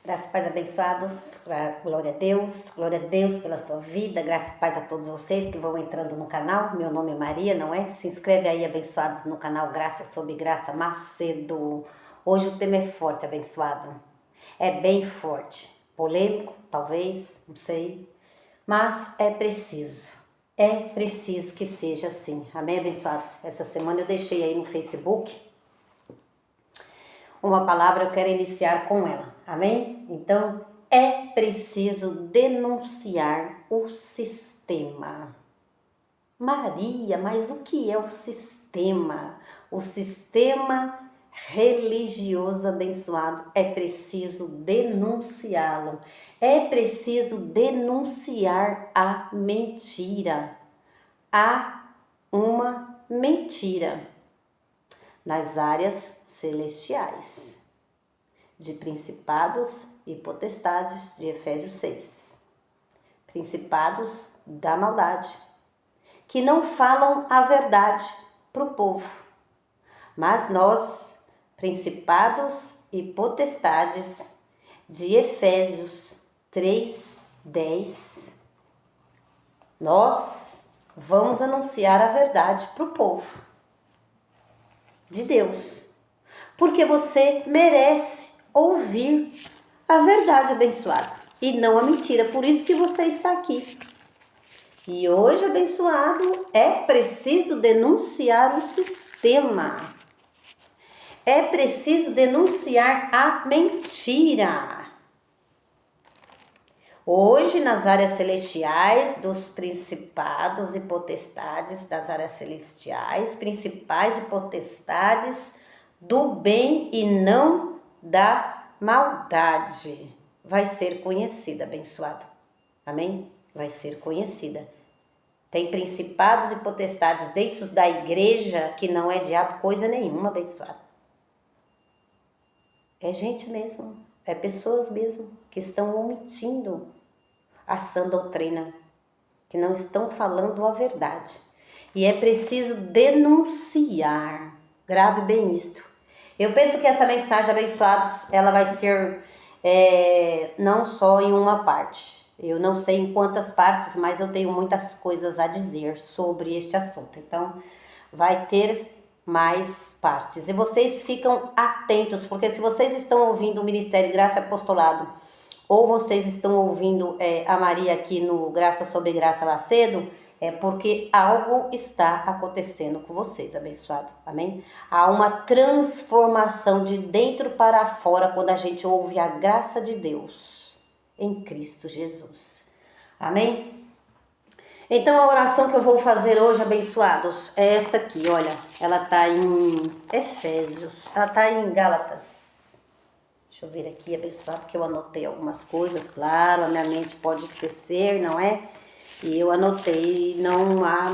Graças e paz abençoados, glória a Deus pela sua vida, graças e paz a todos vocês que vão entrando no canal. Meu nome é Maria, não é? Se inscreve aí, abençoados, no canal Graça sobre Graça Macedo. Hoje o tema é forte, abençoado. É bem forte, polêmico, talvez, não sei, mas é preciso que seja assim. Amém, abençoados? Essa semana eu deixei aí no Facebook uma palavra, eu quero iniciar com ela, amém? Então, é preciso denunciar o sistema. Maria, mas o que é o sistema? O sistema religioso abençoado, é preciso denunciá-lo. É preciso denunciar a mentira. Há uma mentira nas áreas celestiais, de principados e potestades, de Efésios 6. Principados da maldade, que não falam a verdade para o povo. Mas nós, principados e potestades, de Efésios 3:10, nós vamos anunciar a verdade para o povo de Deus, porque você merece ouvir a verdade abençoada e não a mentira, por isso que você está aqui. E hoje, abençoado, é preciso denunciar o sistema, é preciso denunciar a mentira. Hoje, nas áreas celestiais, dos principados e potestades das áreas celestiais, principais e potestades do bem e não da maldade, vai ser conhecida, abençoado. Amém? Vai ser conhecida. Tem principados e potestades dentro da igreja que não é diabo coisa nenhuma, abençoado. É gente mesmo, é pessoas mesmo que estão omitindo a sã doutrina, que não estão falando a verdade. E é preciso denunciar. Grave bem isto. Eu penso que essa mensagem, abençoados, ela vai ser não só em uma parte. Eu não sei em quantas partes, mas eu tenho muitas coisas a dizer sobre este assunto. Então, vai ter mais partes. E vocês ficam atentos, porque se vocês estão ouvindo o Ministério Graça e Apostolado, ou vocês estão ouvindo a Maria aqui no Graça sobre Graça Macedo, é porque algo está acontecendo com vocês, abençoado, amém? Há uma transformação de dentro para fora quando a gente ouve a graça de Deus em Cristo Jesus, amém? Então a oração que eu vou fazer hoje, abençoados, é esta aqui, olha, ela está em Efésios, ela está em Gálatas. Deixa eu ver aqui, abençoado, porque eu anotei algumas coisas, claro, a minha mente pode esquecer, não é? E eu anotei, não há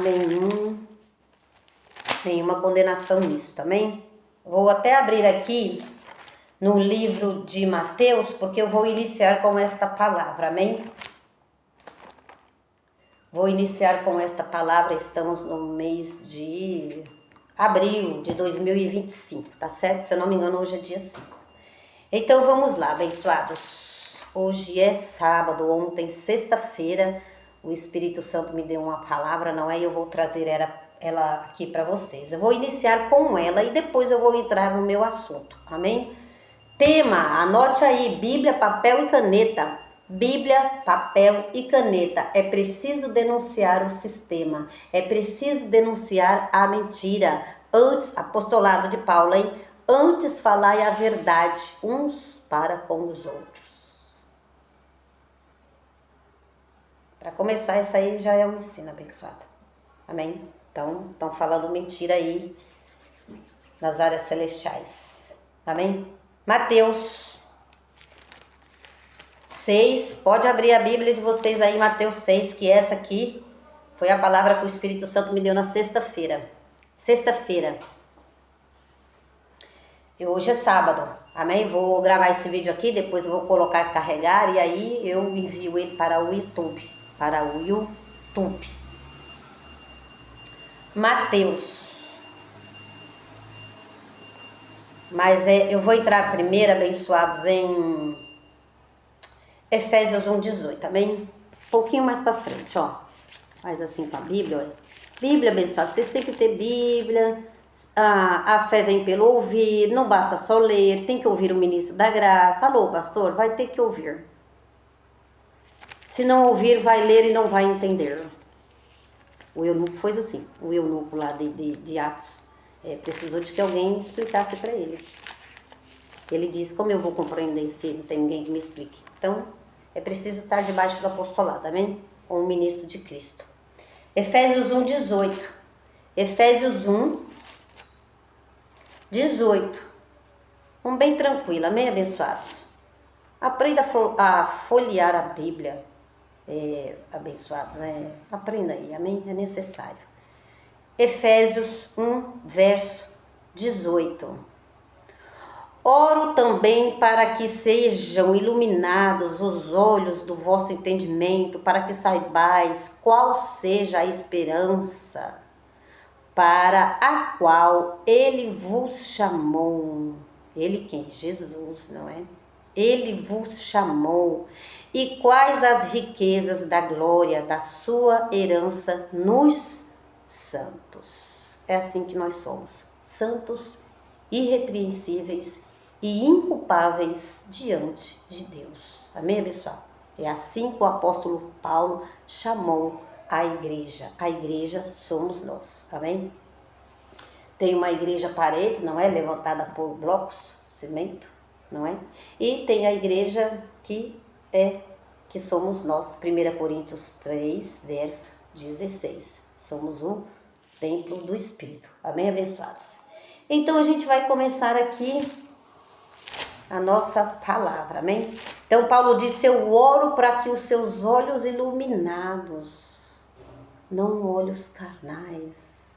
nenhuma condenação nisso, também. Vou até abrir aqui no livro de Mateus, porque eu vou iniciar com esta palavra, amém? Vou iniciar com esta palavra, estamos no mês de abril de 2025, tá certo? Se eu não me engano, hoje é dia 5. Então vamos lá, abençoados. Hoje é sábado, ontem, sexta-feira, o Espírito Santo me deu uma palavra, não é? E eu vou trazer ela aqui para vocês. Eu vou iniciar com ela e depois eu vou entrar no meu assunto, amém? Tema, anote aí, Bíblia, papel e caneta. Bíblia, papel e caneta. É preciso denunciar o sistema. É preciso denunciar a mentira. Antes, apostolado de Paulo, hein? Antes falai a verdade uns para com os outros. Para começar, isso aí já é um ensino abençoado. Amém? Então, estão falando mentira aí nas áreas celestiais. Amém? Mateus 6, pode abrir a Bíblia de vocês aí, Mateus 6, que essa aqui foi a palavra que o Espírito Santo me deu na sexta-feira. E hoje é sábado, amém? Vou gravar esse vídeo aqui, depois eu vou colocar carregar e aí eu envio ele para o YouTube. Mateus. Mas eu vou entrar primeiro, abençoados, em Efésios 1:18, amém? Um pouquinho mais para frente, ó. Faz assim com a Bíblia, olha. Bíblia, abençoada, vocês têm que ter Bíblia. A fé vem pelo ouvir, não basta só ler, tem que ouvir o ministro da graça. Alô, pastor, vai ter que ouvir. Se não ouvir, vai ler e não vai entender. O eunuco foi assim, o eunuco lá de Atos precisou de que alguém explicasse para ele. Ele disse, como eu vou compreender se não tem ninguém que me explique? Então, é preciso estar debaixo do apostolado, amém? Com o ministro de Cristo. Efésios 1:18. Efésios 1:18. Bem tranquilo, amém, abençoados? Aprenda a folhear a Bíblia, abençoados, né? Aprenda aí, amém? É necessário. Efésios 1:18. Oro também para que sejam iluminados os olhos do vosso entendimento, para que saibais qual seja a esperança para a qual ele vos chamou. Ele quem? Jesus, não é? Ele vos chamou. E quais as riquezas da glória da sua herança nos santos. É assim que nós somos, santos, irrepreensíveis e inculpáveis diante de Deus. Amém, pessoal? É assim que o apóstolo Paulo chamou a igreja. A igreja somos nós, amém? Tem uma igreja paredes, não é? Levantada por blocos, cimento, não é? E tem a igreja que somos nós. 1 Coríntios 3, verso 16. Somos um templo do Espírito. Amém, abençoados? Então a gente vai começar aqui a nossa palavra, amém? Então Paulo disse, eu oro para que os seus olhos iluminados, não olhos carnais,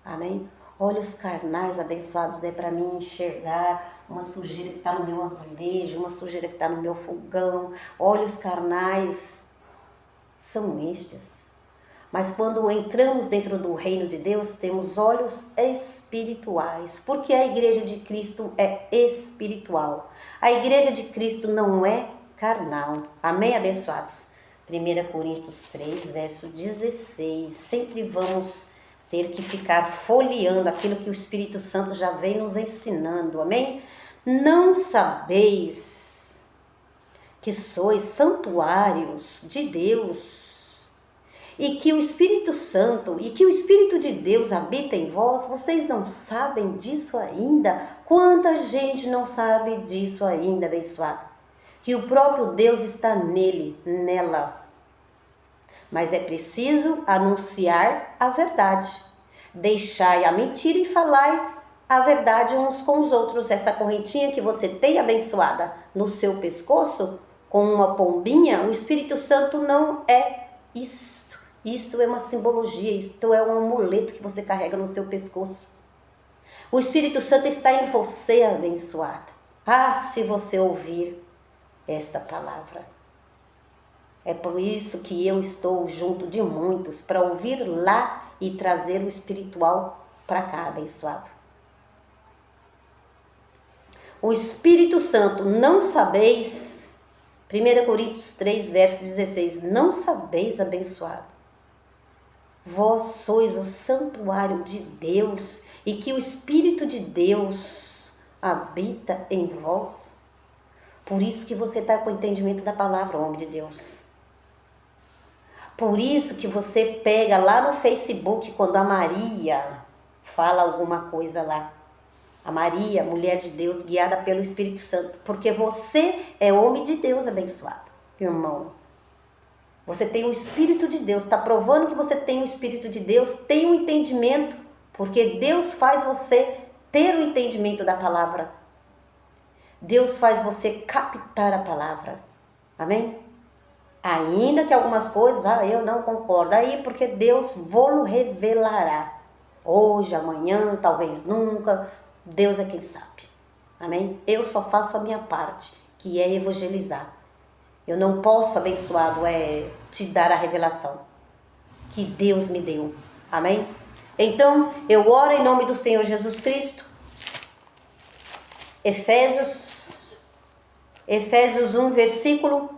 amém? Olhos carnais, abençoados, é para mim enxergar uma sujeira que está no meu azulejo, uma sujeira que está no meu fogão. Olhos carnais são estes. Mas quando entramos dentro do reino de Deus, temos olhos espirituais, porque a igreja de Cristo é espiritual. A igreja de Cristo não é carnal. Amém, abençoados? 1 Coríntios 3, verso 16. Sempre vamos ter que ficar folheando aquilo que o Espírito Santo já vem nos ensinando. Amém? Não sabeis que sois santuários de Deus, e que o Espírito Santo, e que o Espírito de Deus habita em vós? Vocês não sabem disso ainda? Quanta gente não sabe disso ainda, abençoado? Que o próprio Deus está nele, nela. Mas é preciso anunciar a verdade. Deixai a mentira e falai a verdade uns com os outros. Essa correntinha que você tem, abençoada, no seu pescoço, com uma pombinha, o Espírito Santo não é isso. Isso é uma simbologia, isto é um amuleto que você carrega no seu pescoço. O Espírito Santo está em você, abençoada. Ah, se você ouvir esta palavra. É por isso que eu estou junto de muitos, para ouvir lá e trazer o espiritual para cá, abençoado. O Espírito Santo, não sabeis, 1 Coríntios 3, verso 16, não sabeis, abençoado, vós sois o santuário de Deus e que o Espírito de Deus habita em vós. Por isso que você está com o entendimento da palavra, homem de Deus. Por isso que você pega lá no Facebook, quando a Maria fala alguma coisa lá. A Maria, mulher de Deus, guiada pelo Espírito Santo. Porque você é homem de Deus, abençoado, irmão. Você tem o Espírito de Deus, está provando que você tem o Espírito de Deus, tem o entendimento, porque Deus faz você ter o entendimento da palavra. Deus faz você captar a palavra. Amém? Ainda que algumas coisas, eu não concordo. Aí, porque Deus vos revelará. Hoje, amanhã, talvez nunca. Deus é quem sabe. Amém? Eu só faço a minha parte, que é evangelizar. Eu não posso, abençoado, te dar a revelação que Deus me deu. Amém? Então, eu oro em nome do Senhor Jesus Cristo. Efésios 1, versículo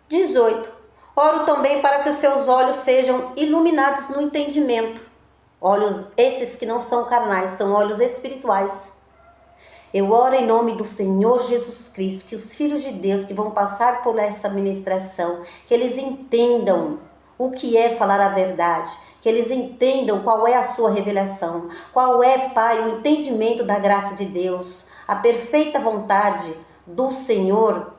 18. Oro também para que os seus olhos sejam iluminados no entendimento. Olhos esses que não são carnais, são olhos espirituais. Eu oro em nome do Senhor Jesus Cristo, que os filhos de Deus que vão passar por essa ministração, que eles entendam o que é falar a verdade, que eles entendam qual é a sua revelação, qual é, Pai, o entendimento da graça de Deus, a perfeita vontade do Senhor.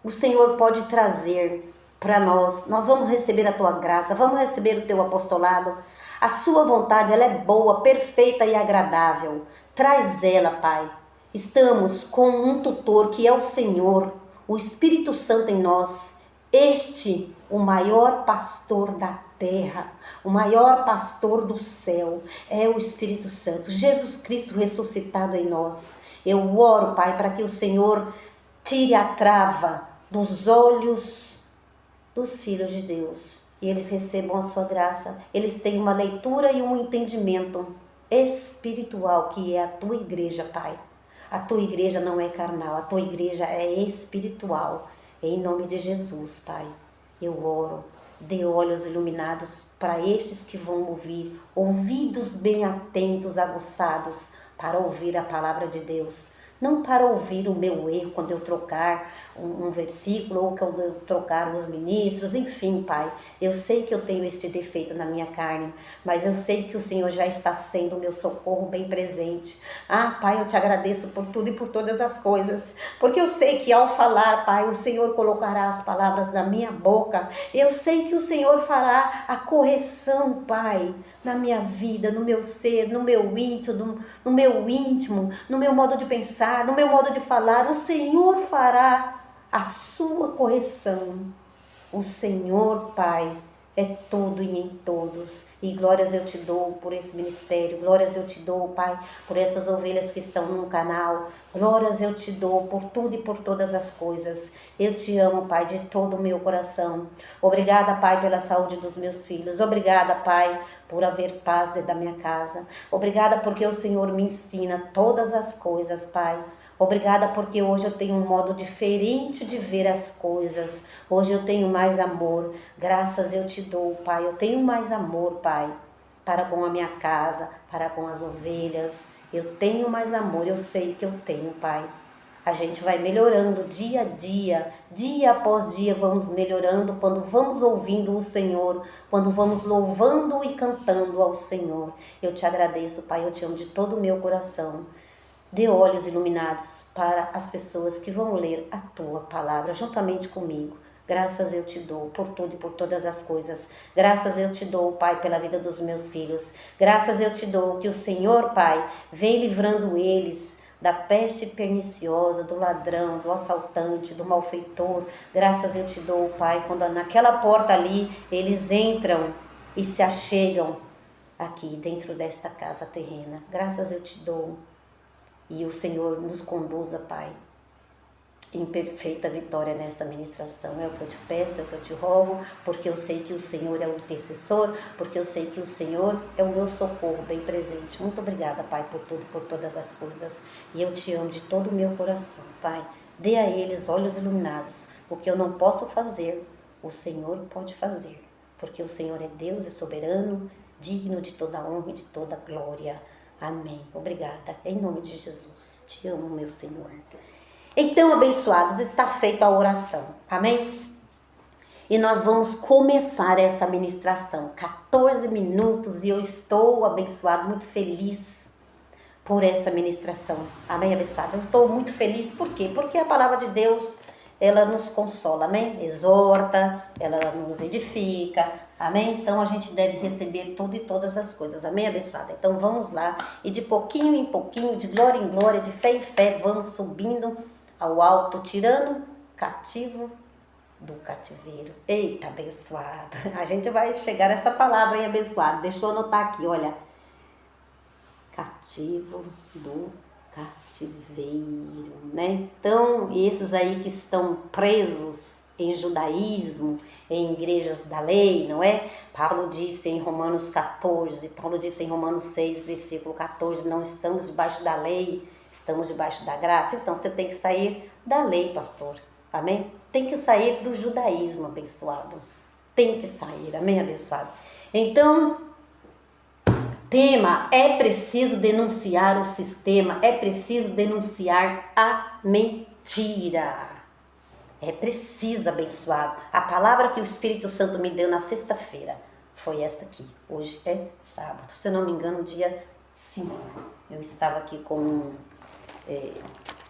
O Senhor pode trazer para nós. Nós vamos receber a tua graça, vamos receber o teu apostolado. A sua vontade, ela é boa, perfeita e agradável. Traz ela, Pai. Estamos com um tutor que é o Senhor, o Espírito Santo em nós. Este, o maior pastor da terra, o maior pastor do céu, é o Espírito Santo. Jesus Cristo ressuscitado em nós. Eu oro, Pai, para que o Senhor tire a trava dos olhos dos filhos de Deus e eles recebam a sua graça, eles têm uma leitura e um entendimento espiritual, que é a tua igreja, Pai. A tua igreja não é carnal, a tua igreja é espiritual. Em nome de Jesus, Pai, eu oro. Dê olhos iluminados para estes que vão ouvir, ouvidos bem atentos, aguçados, para ouvir a palavra de Deus. Não para ouvir o meu erro quando eu trocar um versículo ou quando eu trocar os ministros, enfim, Pai. Eu sei que eu tenho este defeito na minha carne, mas eu sei que o Senhor já está sendo o meu socorro bem presente. Ah, Pai, eu te agradeço por tudo e por todas as coisas, porque eu sei que ao falar, Pai, o Senhor colocará as palavras na minha boca. Eu sei que o Senhor fará a correção, Pai, na minha vida, no meu ser, no meu íntimo, no meu modo de pensar, no meu modo de falar. O Senhor fará a sua correção. O Senhor, Pai, é todo e em todos. E glórias eu te dou por esse ministério. Glórias eu te dou, Pai, por essas ovelhas que estão no canal. Glórias eu te dou por tudo e por todas as coisas. Eu te amo, Pai, de todo o meu coração. Obrigada, Pai, pela saúde dos meus filhos. Obrigada, Pai, por haver paz dentro da minha casa. Obrigada porque o Senhor me ensina todas as coisas, Pai. Obrigada porque hoje eu tenho um modo diferente de ver as coisas. Hoje eu tenho mais amor. Graças eu te dou, Pai. Eu tenho mais amor, Pai, para com a minha casa, para com as ovelhas. Eu tenho mais amor, eu sei que eu tenho, Pai. A gente vai melhorando dia a dia após dia vamos melhorando quando vamos ouvindo o Senhor, quando vamos louvando e cantando ao Senhor. Eu te agradeço, Pai, eu te amo de todo o meu coração. Dê olhos iluminados para as pessoas que vão ler a tua palavra juntamente comigo. Graças eu te dou por tudo e por todas as coisas. Graças eu te dou, Pai, pela vida dos meus filhos. Graças eu te dou que o Senhor, Pai, vem livrando eles da peste perniciosa, do ladrão, do assaltante, do malfeitor. Graças eu te dou, Pai, quando naquela porta ali eles entram e se achegam aqui dentro desta casa terrena. Graças eu te dou. E o Senhor nos conduza, Pai, em perfeita vitória nessa ministração. É o que eu te peço, é o que eu te rogo, porque eu sei que o Senhor é o intercessor, porque eu sei que o Senhor é o meu socorro bem presente. Muito obrigada, Pai, por tudo, por todas as coisas. E eu te amo de todo o meu coração, Pai. Dê a eles olhos iluminados. O que eu não posso fazer, o Senhor pode fazer. Porque o Senhor é Deus, é soberano, digno de toda honra e de toda glória. Amém. Obrigada. Em nome de Jesus. Te amo, meu Senhor. Então, abençoados, está feita a oração. Amém? E nós vamos começar essa ministração. 14 minutos e eu estou abençoado, muito feliz por essa ministração. Amém, abençoado? Eu estou muito feliz. Por quê? Porque a palavra de Deus, ela nos consola, amém? Exorta, ela nos edifica, amém? Então a gente deve receber tudo e todas as coisas, amém, abençoada? Então vamos lá, e de pouquinho em pouquinho, de glória em glória, de fé em fé, vamos subindo ao alto, tirando cativo do cativeiro. Eita, abençoada! A gente vai chegar a essa palavra, hein, abençoada? Deixa eu anotar aqui, olha. Cativo do cativeiro, né? Então, esses aí que estão presos em judaísmo, em igrejas da lei, não é? Paulo disse em Romanos 14, Paulo disse em Romanos 6, versículo 14, não estamos debaixo da lei, estamos debaixo da graça. Então, você tem que sair da lei, pastor. Amém? Tem que sair do judaísmo, abençoado. Tem que sair, amém, abençoado? Então, tema, é preciso denunciar o sistema, é preciso denunciar a mentira. É preciso, abençoado. A palavra que o Espírito Santo me deu na sexta-feira foi esta aqui. Hoje é sábado, se eu não me engano, dia 5. Eu estava aqui com...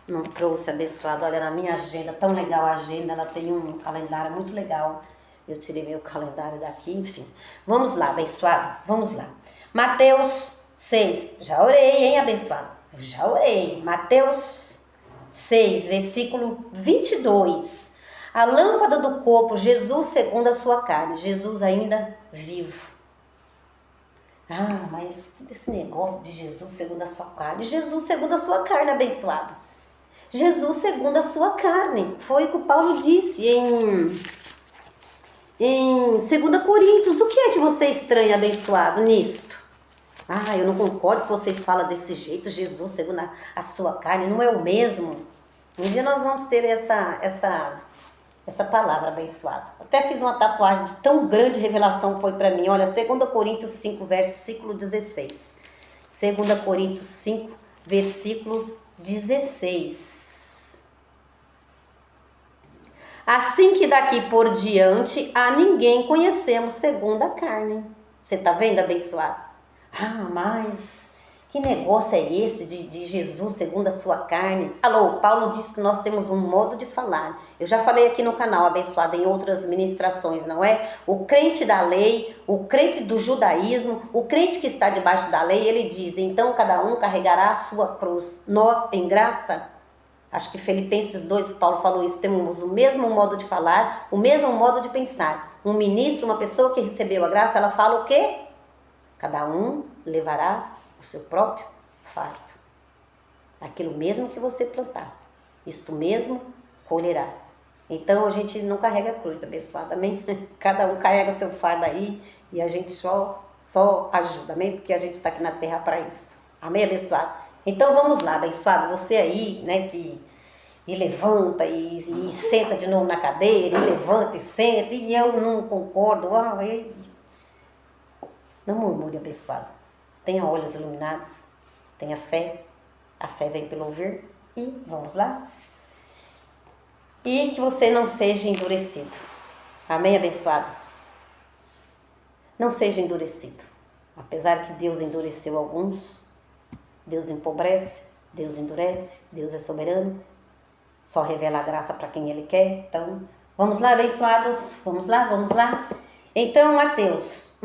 não trouxe, abençoado, olha, na minha agenda, tão legal a agenda, ela tem um calendário muito legal. Eu tirei meu calendário daqui, enfim. Vamos lá, abençoado, vamos lá. Mateus 6, já orei, hein, abençoado? Eu já orei. Mateus 6, versículo 22. A lâmpada do corpo, Jesus segundo a sua carne. Jesus ainda vivo. Ah, mas esse negócio de Jesus segundo a sua carne. Jesus segundo a sua carne, abençoado. Jesus segundo a sua carne. Foi o que o Paulo disse em 2 Coríntios. O que é que você estranha, abençoado, nisto? Ah, eu não concordo que vocês falam desse jeito. Jesus segundo a sua carne. Não é o mesmo? Um dia nós vamos ter essa palavra, abençoada. Até fiz uma tatuagem de tão grande revelação que foi para mim. Olha, 2 Coríntios 5, versículo 16. 2 Coríntios 5, versículo 16. Assim que daqui por diante a ninguém conhecemos segundo a carne. Você tá vendo, abençoado? Ah, mas que negócio é esse de Jesus segundo a sua carne? Alô, Paulo disse que nós temos um modo de falar. Eu já falei aqui no canal, abençoado, em outras ministrações, não é? O crente da lei, o crente do judaísmo, o crente que está debaixo da lei, ele diz, então cada um carregará a sua cruz. Nós, em graça, acho que Filipenses 2, Paulo falou isso, temos o mesmo modo de falar, o mesmo modo de pensar. Um ministro, uma pessoa que recebeu a graça, ela fala o quê? Cada um levará o seu próprio fardo. Aquilo mesmo que você plantar, isto mesmo colherá. Então a gente não carrega a cruz, abençoado, amém? Cada um carrega seu fardo aí e a gente só ajuda, amém? Porque a gente está aqui na terra para isso, amém, abençoado? Então vamos lá, abençoado, você aí, né, que levanta e senta de novo na cadeira, e levanta e senta, e eu não concordo, não murmure, abençoado. Tenha olhos iluminados, tenha fé, a fé vem pelo ouvir, e vamos lá. E que você não seja endurecido, amém, abençoado? Não seja endurecido, apesar que Deus endureceu alguns, Deus empobrece, Deus endurece, Deus é soberano, só revela a graça para quem Ele quer. Então, vamos lá, abençoados, vamos lá. Então, Mateus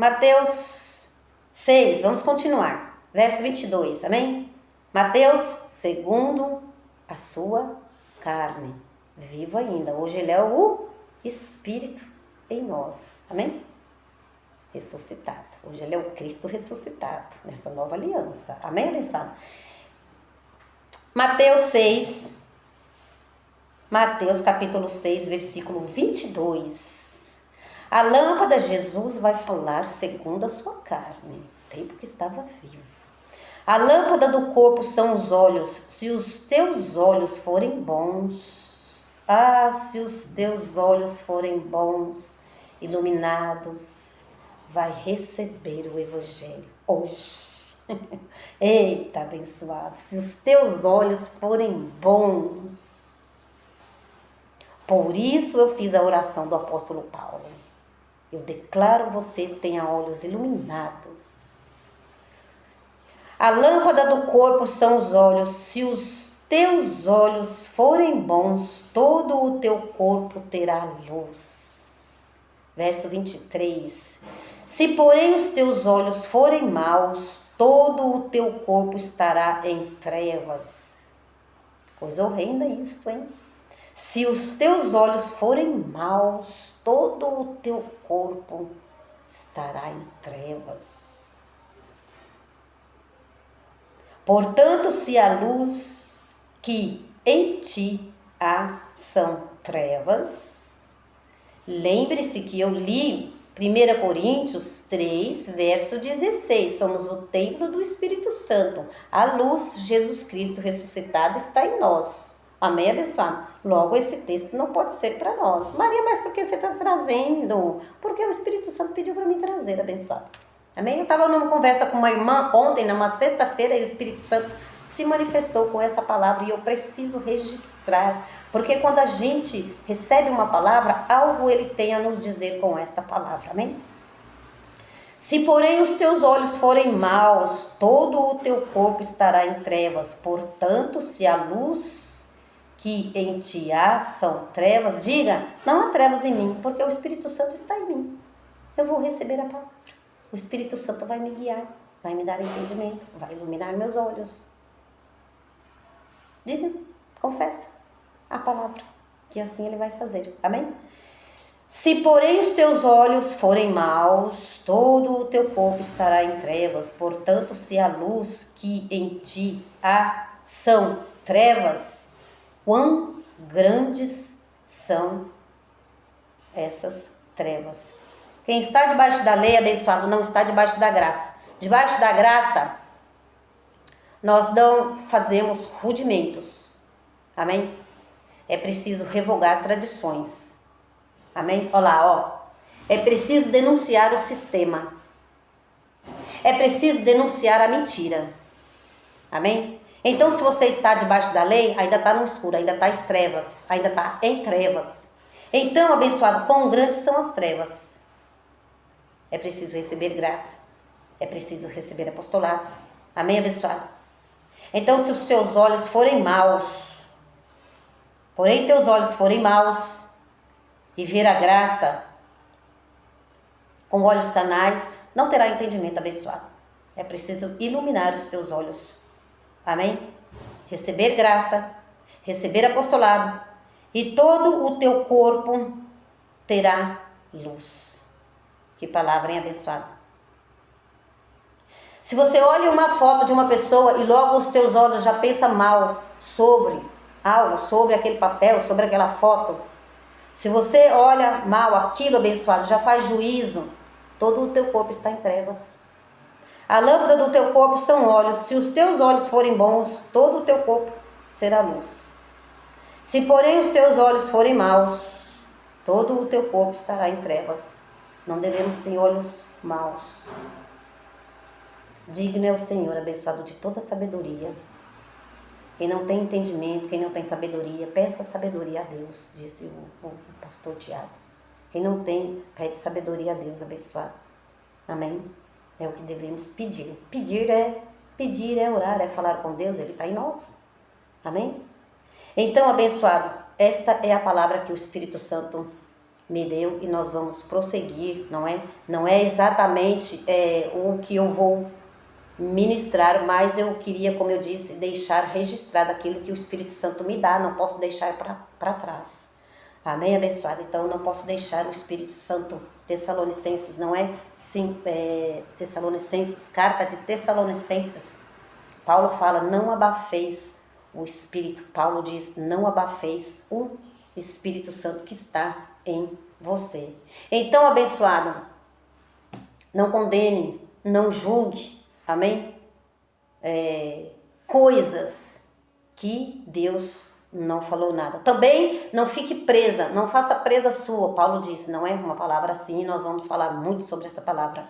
6, vamos continuar, verso 22, amém? Mateus, segundo a sua carne, vivo ainda, hoje Ele é o Espírito em nós, amém? Ressuscitado, hoje Ele é o Cristo ressuscitado, nessa nova aliança, amém, abençoado? Mateus capítulo 6, versículo 22. A lâmpada, Jesus vai falar segundo a sua carne, tempo que estava vivo. A lâmpada do corpo são os olhos. Se os teus olhos forem bons, se os teus olhos forem bons, iluminados, vai receber o Evangelho hoje. Eita, abençoado, se os teus olhos forem bons. Por isso eu fiz a oração do apóstolo Paulo. Eu declaro você tenha olhos iluminados. A lâmpada do corpo são os olhos. Se os teus olhos forem bons, todo o teu corpo terá luz. Verso 23. Se porém os teus olhos forem maus, todo o teu corpo estará em trevas. Coisa horrenda isto, hein? Se os teus olhos forem maus, todo o teu corpo estará em trevas. Portanto, se a luz que em ti há são trevas, lembre-se que eu li 1 Coríntios 3, verso 16, somos o templo do Espírito Santo. A luz, Jesus Cristo ressuscitado, está em nós. Amém, abençoado? Logo, esse texto não pode ser para nós. Maria, mas por que você está trazendo? Porque o Espírito Santo pediu para mim trazer, abençoado. Amém? Eu estava numa conversa com uma irmã ontem, numa sexta-feira, e o Espírito Santo se manifestou com essa palavra e eu preciso registrar. Porque quando a gente recebe uma palavra, algo ele tem a nos dizer com esta palavra. Amém? Se porém os teus olhos forem maus, todo o teu corpo estará em trevas. Portanto, se a luz que em ti há são trevas, diga, não há trevas em mim, porque o Espírito Santo está em mim. Eu vou receber a palavra. O Espírito Santo vai me guiar, vai me dar entendimento, vai iluminar meus olhos. Diga, confessa a palavra, que assim ele vai fazer. Amém? Se porém os teus olhos forem maus, todo o teu corpo estará em trevas. Portanto, se a luz que em ti há são trevas, quão grandes são essas trevas. Quem está debaixo da lei, abençoado, não está debaixo da graça. Debaixo da graça, nós não fazemos rudimentos. Amém? É preciso revogar tradições. Amém? Olha lá, ó. É preciso denunciar o sistema. É preciso denunciar a mentira. Amém? Então, se você está debaixo da lei, ainda está no escuro, ainda está em trevas, ainda está em trevas. Então, abençoado, quão grandes são as trevas? É preciso receber graça. É preciso receber apostolado. Amém, abençoado? Então, se os seus olhos forem maus, porém teus olhos forem maus, e ver a graça com olhos canais, não terá entendimento, abençoado. É preciso iluminar os teus olhos. Amém? Receber graça, receber apostolado, e todo o teu corpo terá luz. Que palavra, hein, abençoado? Se você olha uma foto de uma pessoa e logo os teus olhos já pensam mal sobre algo, sobre aquele papel, sobre aquela foto, se você olha mal aquilo, abençoado, já faz juízo, todo o teu corpo está em trevas. A lâmpada do teu corpo são olhos. Se os teus olhos forem bons, todo o teu corpo será luz. Se porém os teus olhos forem maus, todo o teu corpo estará em trevas. Não devemos ter olhos maus. Digno é o Senhor, abençoado de toda sabedoria. Quem não tem entendimento, quem não tem sabedoria, peça sabedoria a Deus, disse o pastor Tiago. Quem não tem, pede sabedoria a Deus, abençoado. Amém? É o que devemos pedir. Pedir é orar, é falar com Deus, Ele está em nós. Amém? Então, abençoado, esta é a palavra que o Espírito Santo me deu e nós vamos prosseguir, não é? Não é exatamente o que eu vou ministrar, mas eu queria, como eu disse, deixar registrado aquilo que o Espírito Santo me dá, não posso deixar para trás. Amém, abençoado? Então, eu não posso deixar o Espírito Santo, Tessalonicenses, não é? Sim, Tessalonicenses, carta de Tessalonicenses. Paulo fala, não abafeis o Espírito. Paulo diz, não abafeis o Espírito Santo que está em você. Então, abençoado, não condene, não julgue, amém? Coisas que Deus não falou nada. Também não fique presa, não faça presa sua. Paulo disse, não é uma palavra assim, nós vamos falar muito sobre essa palavra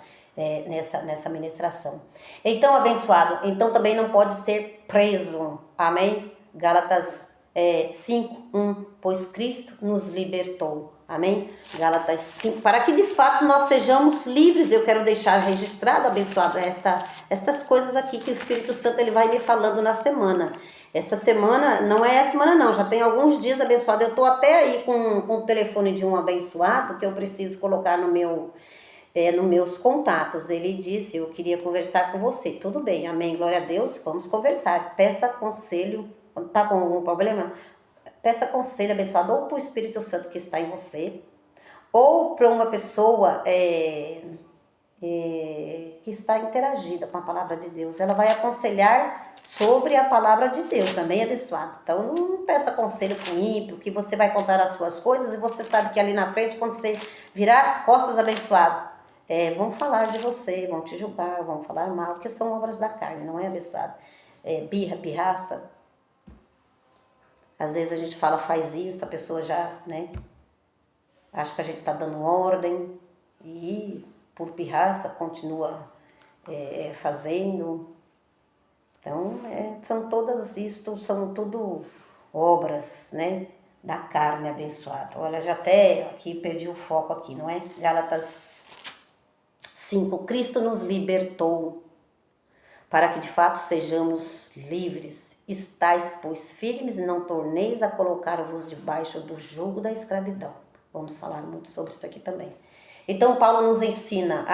nessa ministração. Então, abençoado, então também não pode ser preso, amém? Gálatas 5:1, pois Cristo nos libertou. Amém? Gálatas 5, para que de fato nós sejamos livres. Eu quero deixar registrado, abençoado, essas coisas aqui que o Espírito Santo ele vai me falando na semana. Essa semana, não é a semana não, já tem alguns dias, abençoado. Eu estou até aí com o telefone de um abençoado que eu preciso colocar nos meus contatos. Ele disse, eu queria conversar com você. Tudo bem, amém, glória a Deus, vamos conversar. Peça conselho, tá com algum problema? Peça conselho, abençoado, ou para o Espírito Santo que está em você, ou para uma pessoa que está interagida com a palavra de Deus. Ela vai aconselhar sobre a palavra de Deus, também abençoado. Então, não peça conselho para o ímpio, que você vai contar as suas coisas e você sabe que ali na frente, quando você virar as costas, abençoado, vão falar de você, vão te julgar, vão falar mal, porque são obras da carne, não é, abençoado? Birra, pirraça. Às vezes a gente fala, faz isso, a pessoa já, né, acha que a gente está dando ordem e por pirraça continua fazendo. Então, são todas isto, são tudo obras, né, da carne abençoada. Olha, já até aqui perdi o foco aqui, não é? Gálatas 5. Cristo nos libertou para que de fato sejamos livres. Estais, pois, firmes e não torneis a colocar-vos debaixo do jugo da escravidão. Vamos falar muito sobre isso aqui também. Então, Paulo nos ensina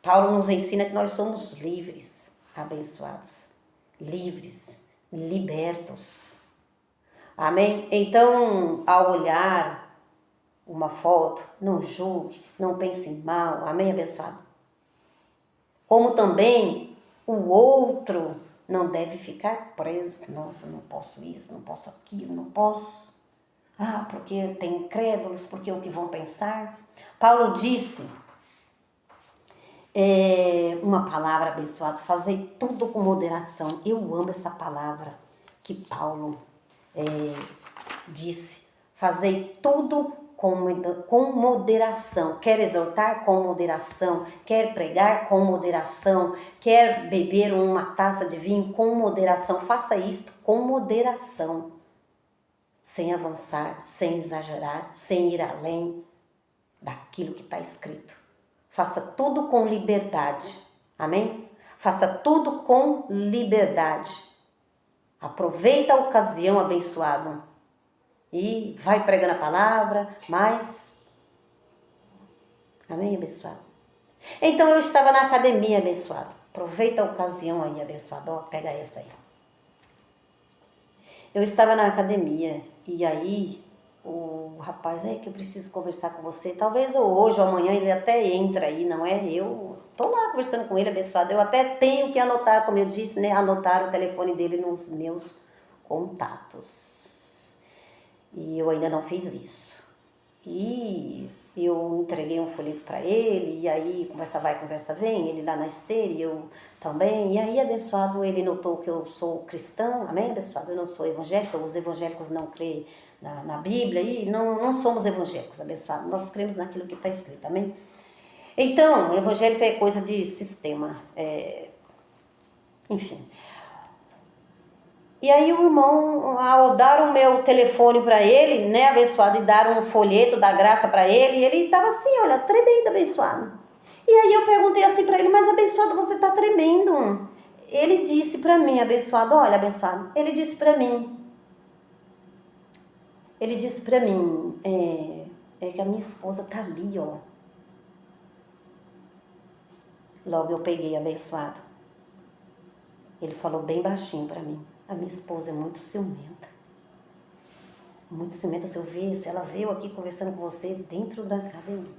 Paulo nos ensina que nós somos livres, abençoados, livres, libertos. Amém? Então, ao olhar uma foto, não julgue, não pense mal. Amém, abençoado? Como também o outro não deve ficar preso. Nossa, não posso isso, não posso aquilo, não posso. Porque tem incrédulos, porque o que vão pensar. Paulo disse, uma palavra abençoada, fazer tudo com moderação. Eu amo essa palavra que Paulo disse, fazer tudo com moderação. Quer exortar com moderação, quer pregar com moderação, quer beber uma taça de vinho com moderação. Faça isto com moderação, sem avançar, sem exagerar, sem ir além daquilo que está escrito. Faça tudo com liberdade, amém? Faça tudo com liberdade. Aproveita a ocasião, abençoado, e vai pregando a palavra, mas... Amém, abençoado? Então eu estava na academia, abençoado. Aproveita a ocasião aí, abençoado. Ó, pega essa aí. Eu estava na academia e aí o rapaz, que eu preciso conversar com você. Talvez hoje ou amanhã ele até entra aí, não é? Eu tô lá conversando com ele, abençoado. Eu até tenho que anotar, como eu disse, né? Anotar o telefone dele nos meus contatos. E eu ainda não fiz isso. E eu entreguei um folheto para ele, e aí conversa vai, conversa vem, ele lá na esteira, e eu também. E aí, abençoado, ele notou que eu sou cristã, amém, abençoado? Eu não sou evangélica, os evangélicos não creem na Bíblia, e não somos evangélicos, abençoado. Nós cremos naquilo que está escrito, amém? Então, evangélico é coisa de sistema, enfim. E aí o irmão, ao dar o meu telefone para ele, né, abençoado, e dar um folheto da graça para ele estava assim, olha, tremendo, abençoado. E aí eu perguntei assim para ele, mas abençoado, você tá tremendo? Ele disse para mim, abençoado, olha, abençoado, ele disse para mim, que a minha esposa tá ali, ó. Logo eu peguei, abençoado. Ele falou bem baixinho para mim. A minha esposa é muito ciumenta. Muito ciumenta. Se ela veio aqui conversando com você dentro da academia.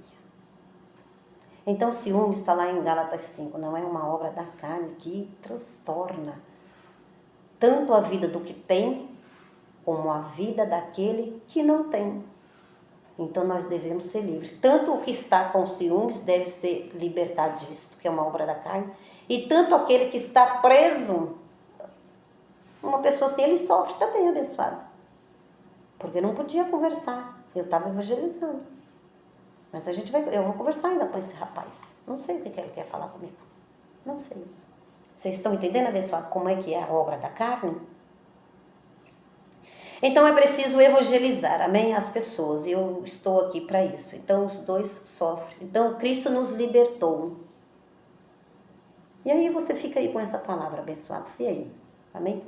Então, ciúme está lá em Gálatas 5. Não é uma obra da carne que transtorna tanto a vida do que tem, como a vida daquele que não tem. Então, nós devemos ser livres. Tanto o que está com ciúmes deve ser libertado disso, que é uma obra da carne. E tanto aquele que está preso... Uma pessoa assim, ele sofre também, abençoado. Porque não podia conversar. Eu estava evangelizando. Mas eu vou conversar ainda com esse rapaz. Não sei o que ele quer falar comigo. Não sei. Vocês estão entendendo, abençoado, como é que é a obra da carne? Então é preciso evangelizar, amém? As pessoas. E eu estou aqui para isso. Então os dois sofrem. Então Cristo nos libertou. E aí você fica aí com essa palavra, abençoado. E aí? Amém?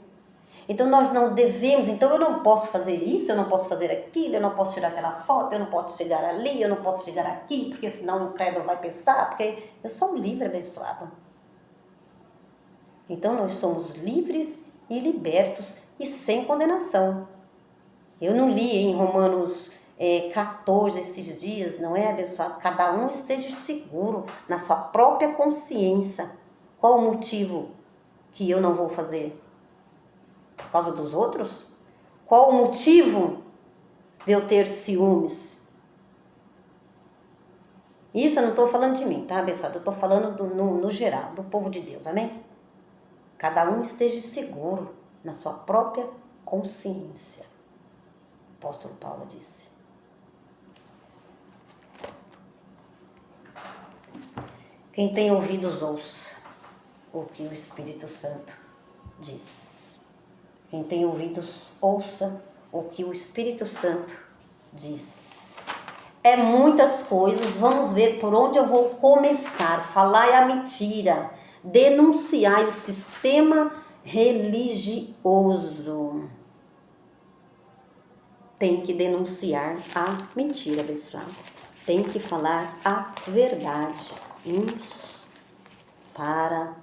Então nós não devemos, então eu não posso fazer isso, eu não posso fazer aquilo, eu não posso tirar aquela foto, eu não posso chegar ali, eu não posso chegar aqui, porque senão o incrédulo vai pensar, porque eu sou livre, abençoado. Então nós somos livres e libertos e sem condenação. Eu não li em Romanos 14 esses dias, não é, abençoado? Cada um esteja seguro na sua própria consciência. Qual o motivo que eu não vou fazer? Por causa dos outros? Qual o motivo de eu ter ciúmes? Isso eu não estou falando de mim, tá, abençoado? Eu estou falando no geral, do povo de Deus, amém? Cada um esteja seguro. na sua própria consciência. O apóstolo Paulo disse. Quem tem ouvidos, ouça o que o Espírito Santo diz. Quem tem ouvidos, ouça o que o Espírito Santo diz. É muitas coisas, vamos ver por onde eu vou começar. Falar é a mentira, denunciar o sistema religioso. Tem que denunciar a mentira, pessoal. Tem que falar a verdade uns para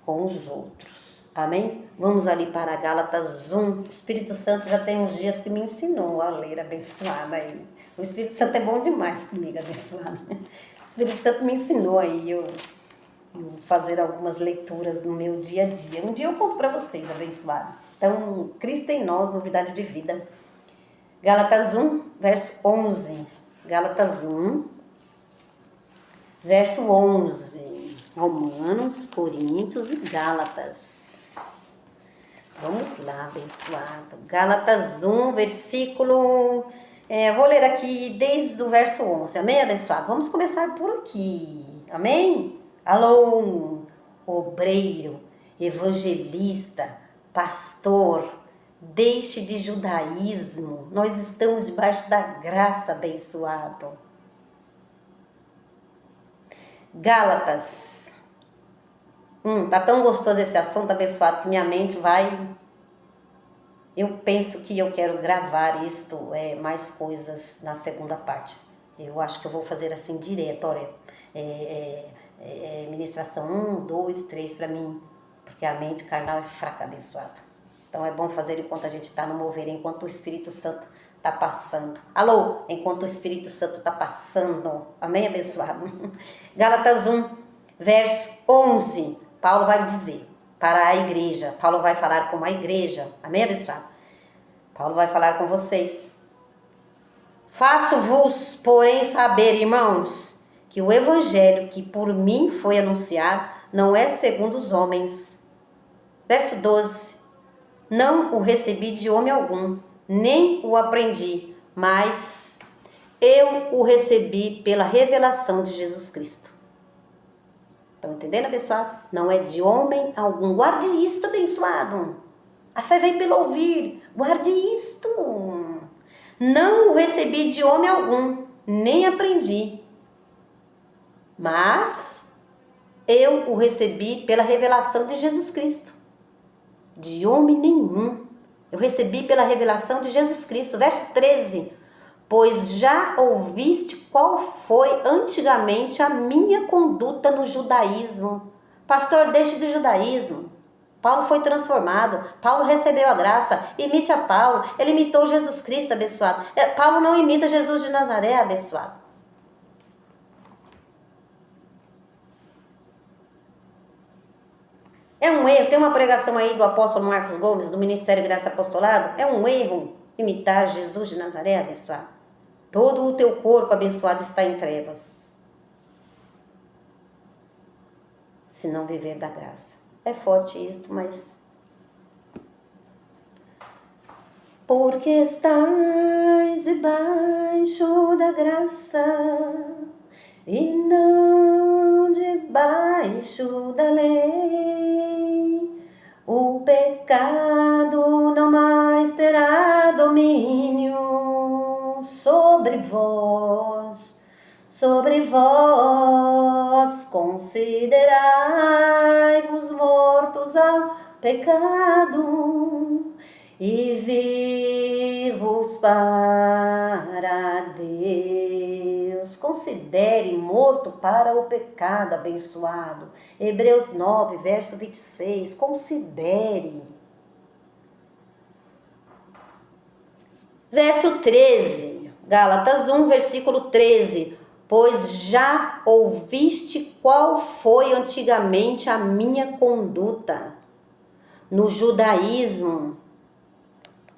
com os outros. Amém? Vamos ali para Gálatas 1. O Espírito Santo já tem uns dias que me ensinou a ler, abençoada aí. O Espírito Santo é bom demais comigo, abençoada. O Espírito Santo me ensinou aí eu fazer algumas leituras no meu dia a dia. Um dia eu conto para vocês, abençoada. Então, Cristo em nós, novidade de vida. Gálatas 1, verso 11. Gálatas 1, verso 11. Romanos, Coríntios e Gálatas. Vamos lá, abençoado. Gálatas 1, versículo... vou ler aqui desde o verso 11. Amém, abençoado? Vamos começar por aqui. Amém? Alô, obreiro, evangelista, pastor, deixe de judaísmo. Nós estamos debaixo da graça, abençoado. Gálatas. Tá tão gostoso esse assunto, abençoado, que minha mente vai... Eu penso que eu quero gravar isto, mais coisas na segunda parte. Eu acho que eu vou fazer assim direto, olha. Ministração 1, 2, 3 para mim, porque a mente carnal é fraca, abençoada. Então é bom fazer enquanto a gente está no mover, enquanto o Espírito Santo está passando. Alô, enquanto o Espírito Santo está passando. Amém, abençoado? Gálatas 1, verso 11. Paulo vai dizer para a igreja. Paulo vai falar com a igreja. Amém, abençoado? Paulo vai falar com vocês. Faço-vos, porém, saber, irmãos, que o evangelho que por mim foi anunciado não é segundo os homens. Verso 12. Não o recebi de homem algum, nem o aprendi, mas eu o recebi pela revelação de Jesus Cristo. Estão entendendo, abençoado? Não é de homem algum. Guarde isto, abençoado. A fé vem pelo ouvir. Guarde isto. Não o recebi de homem algum, nem aprendi, mas eu o recebi pela revelação de Jesus Cristo. De homem nenhum. Eu recebi pela revelação de Jesus Cristo. Verso 13. Pois já ouviste qual foi antigamente a minha conduta no judaísmo. Pastor, deixe do judaísmo. Paulo foi transformado. Paulo recebeu a graça. Imite a Paulo. Ele imitou Jesus Cristo, abençoado. Paulo não imita Jesus de Nazaré, abençoado. É um erro. Tem uma pregação aí do apóstolo Marcos Gomes, do Ministério Graça Apostolado. É um erro imitar Jesus de Nazaré, abençoado. Todo o teu corpo, abençoado, está em trevas. Se não viver da graça. É forte isto, mas... Porque estás debaixo da graça e não debaixo da lei, o pecado não mais terá domínio sobre vós, considerai-vos mortos ao pecado e vivos para Deus. Considere morto para o pecado, abençoado. Hebreus 9, verso 26. Considere. Verso 13. Gálatas 1, versículo 13. Pois já ouviste qual foi antigamente a minha conduta no judaísmo.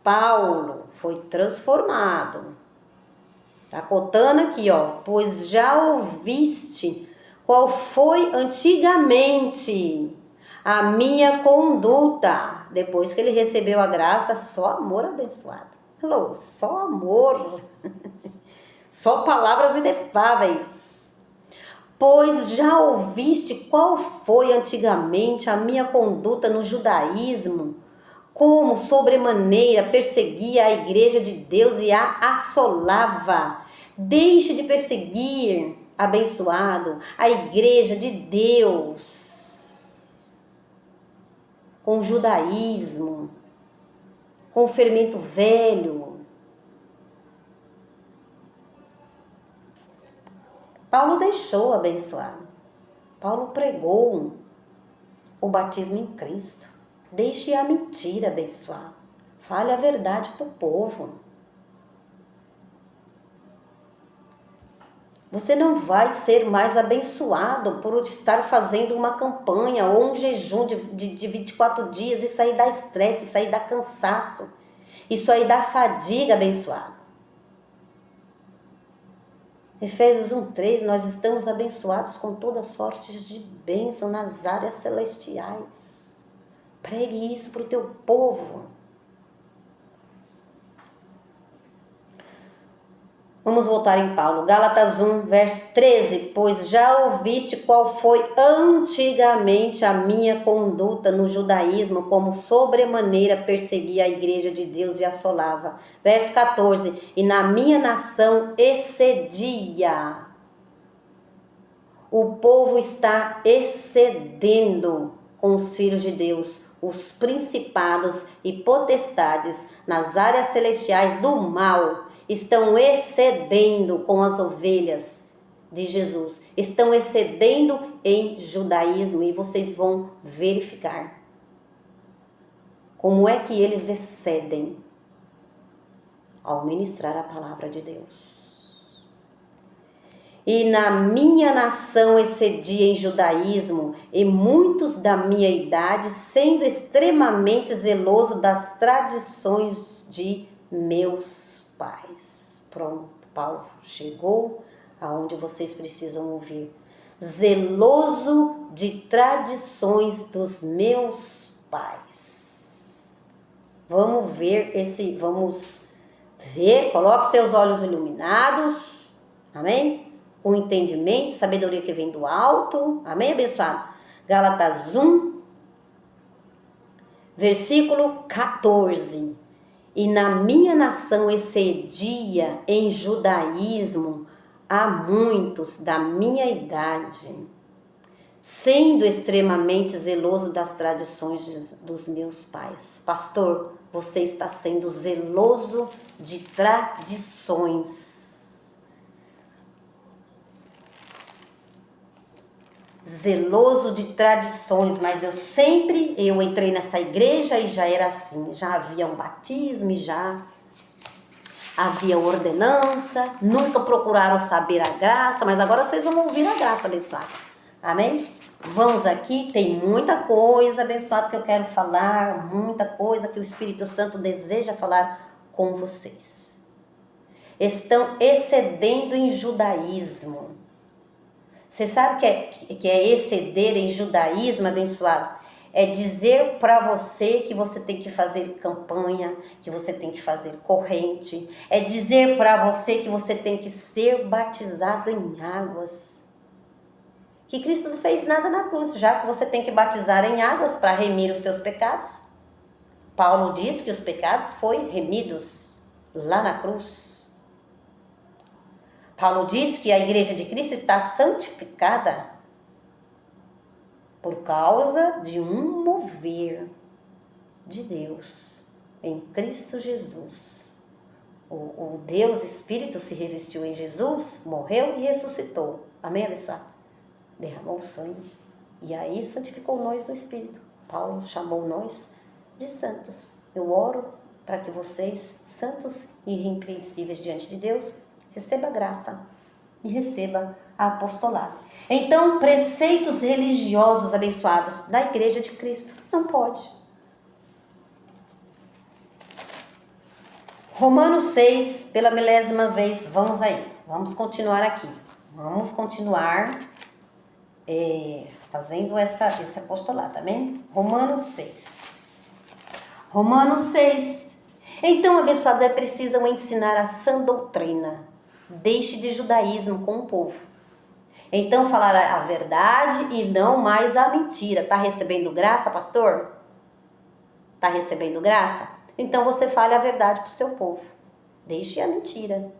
Paulo foi transformado. Tá cotando aqui, ó. Pois já ouviste qual foi antigamente a minha conduta. Depois que ele recebeu a graça, só amor abençoado. Falou, só amor. Só palavras inefáveis. Pois já ouviste qual foi antigamente a minha conduta no judaísmo, como sobremaneira perseguia a igreja de Deus e a assolava. Deixe de perseguir, abençoado, a igreja de Deus com o judaísmo, com o fermento velho. Paulo deixou abençoado. Paulo pregou o batismo em Cristo. Deixe a mentira abençoado. Fale a verdade para o povo. Você não vai ser mais abençoado por estar fazendo uma campanha ou um jejum de 24 dias. Isso aí dá estresse, isso aí dá cansaço. Isso aí dá fadiga, abençoado. Efésios 1:3, nós estamos abençoados com toda sorte de bênção nas áreas celestiais. Pregue isso para o teu povo. Vamos voltar em Paulo, Gálatas 1, verso 13. Pois já ouviste qual foi antigamente a minha conduta no judaísmo, como sobremaneira perseguia a igreja de Deus e assolava. Verso 14. E na minha nação excedia. O povo está excedendo com os filhos de Deus, os principados e potestades nas áreas celestiais do mal. Estão excedendo com as ovelhas de Jesus. Estão excedendo em judaísmo. E vocês vão verificar como é que eles excedem ao ministrar a palavra de Deus. E na minha nação excedia em judaísmo, e muitos da minha idade, sendo extremamente zeloso das tradições de meus pais. Pronto, Paulo chegou aonde vocês precisam ouvir. Zeloso de tradições dos meus pais. Vamos ver, coloque seus olhos iluminados, amém? Com entendimento, sabedoria que vem do alto, amém, abençoado? Gálatas 1, versículo 14. E na minha nação excedia em judaísmo a muitos da minha idade, sendo extremamente zeloso das tradições dos meus pais. Pastor, você está sendo zeloso de tradições. Zeloso de tradições, mas eu entrei nessa igreja e já era assim, já havia um batismo e já havia ordenança, nunca procuraram saber a graça, mas agora vocês vão ouvir a graça, abençoado, amém? Vamos aqui, tem muita coisa, abençoado, que eu quero falar, muita coisa que o Espírito Santo deseja falar com vocês. Estão excedendo em judaísmo. Você sabe que é exceder em judaísmo, abençoado? É dizer para você que você tem que fazer campanha, que você tem que fazer corrente. É dizer para você que você tem que ser batizado em águas. Que Cristo não fez nada na cruz, já que você tem que batizar em águas para remir os seus pecados. Paulo diz que os pecados foram remidos lá na cruz. Paulo diz que a igreja de Cristo está santificada por causa de um mover de Deus em Cristo Jesus. O Deus Espírito se revestiu em Jesus, morreu e ressuscitou. Amém, abençoado? Derramou o sangue e aí santificou nós no Espírito. Paulo chamou nós de santos. Eu oro para que vocês, santos e irrepreensíveis diante de Deus, receba graça e receba apostolado. Então, preceitos religiosos abençoados da igreja de Cristo não pode. Romanos 6, pela milésima vez, vamos aí. Vamos continuar aqui. Vamos continuar fazendo esse apostolado, amém? Romanos 6. Romanos 6. Então, abençoados, é preciso ensinar a sã doutrina. Deixe de judaísmo com o povo. Então, falar a verdade e não mais a mentira. Está recebendo graça, pastor? Está recebendo graça? Então, você fale a verdade para o seu povo. Deixe a mentira.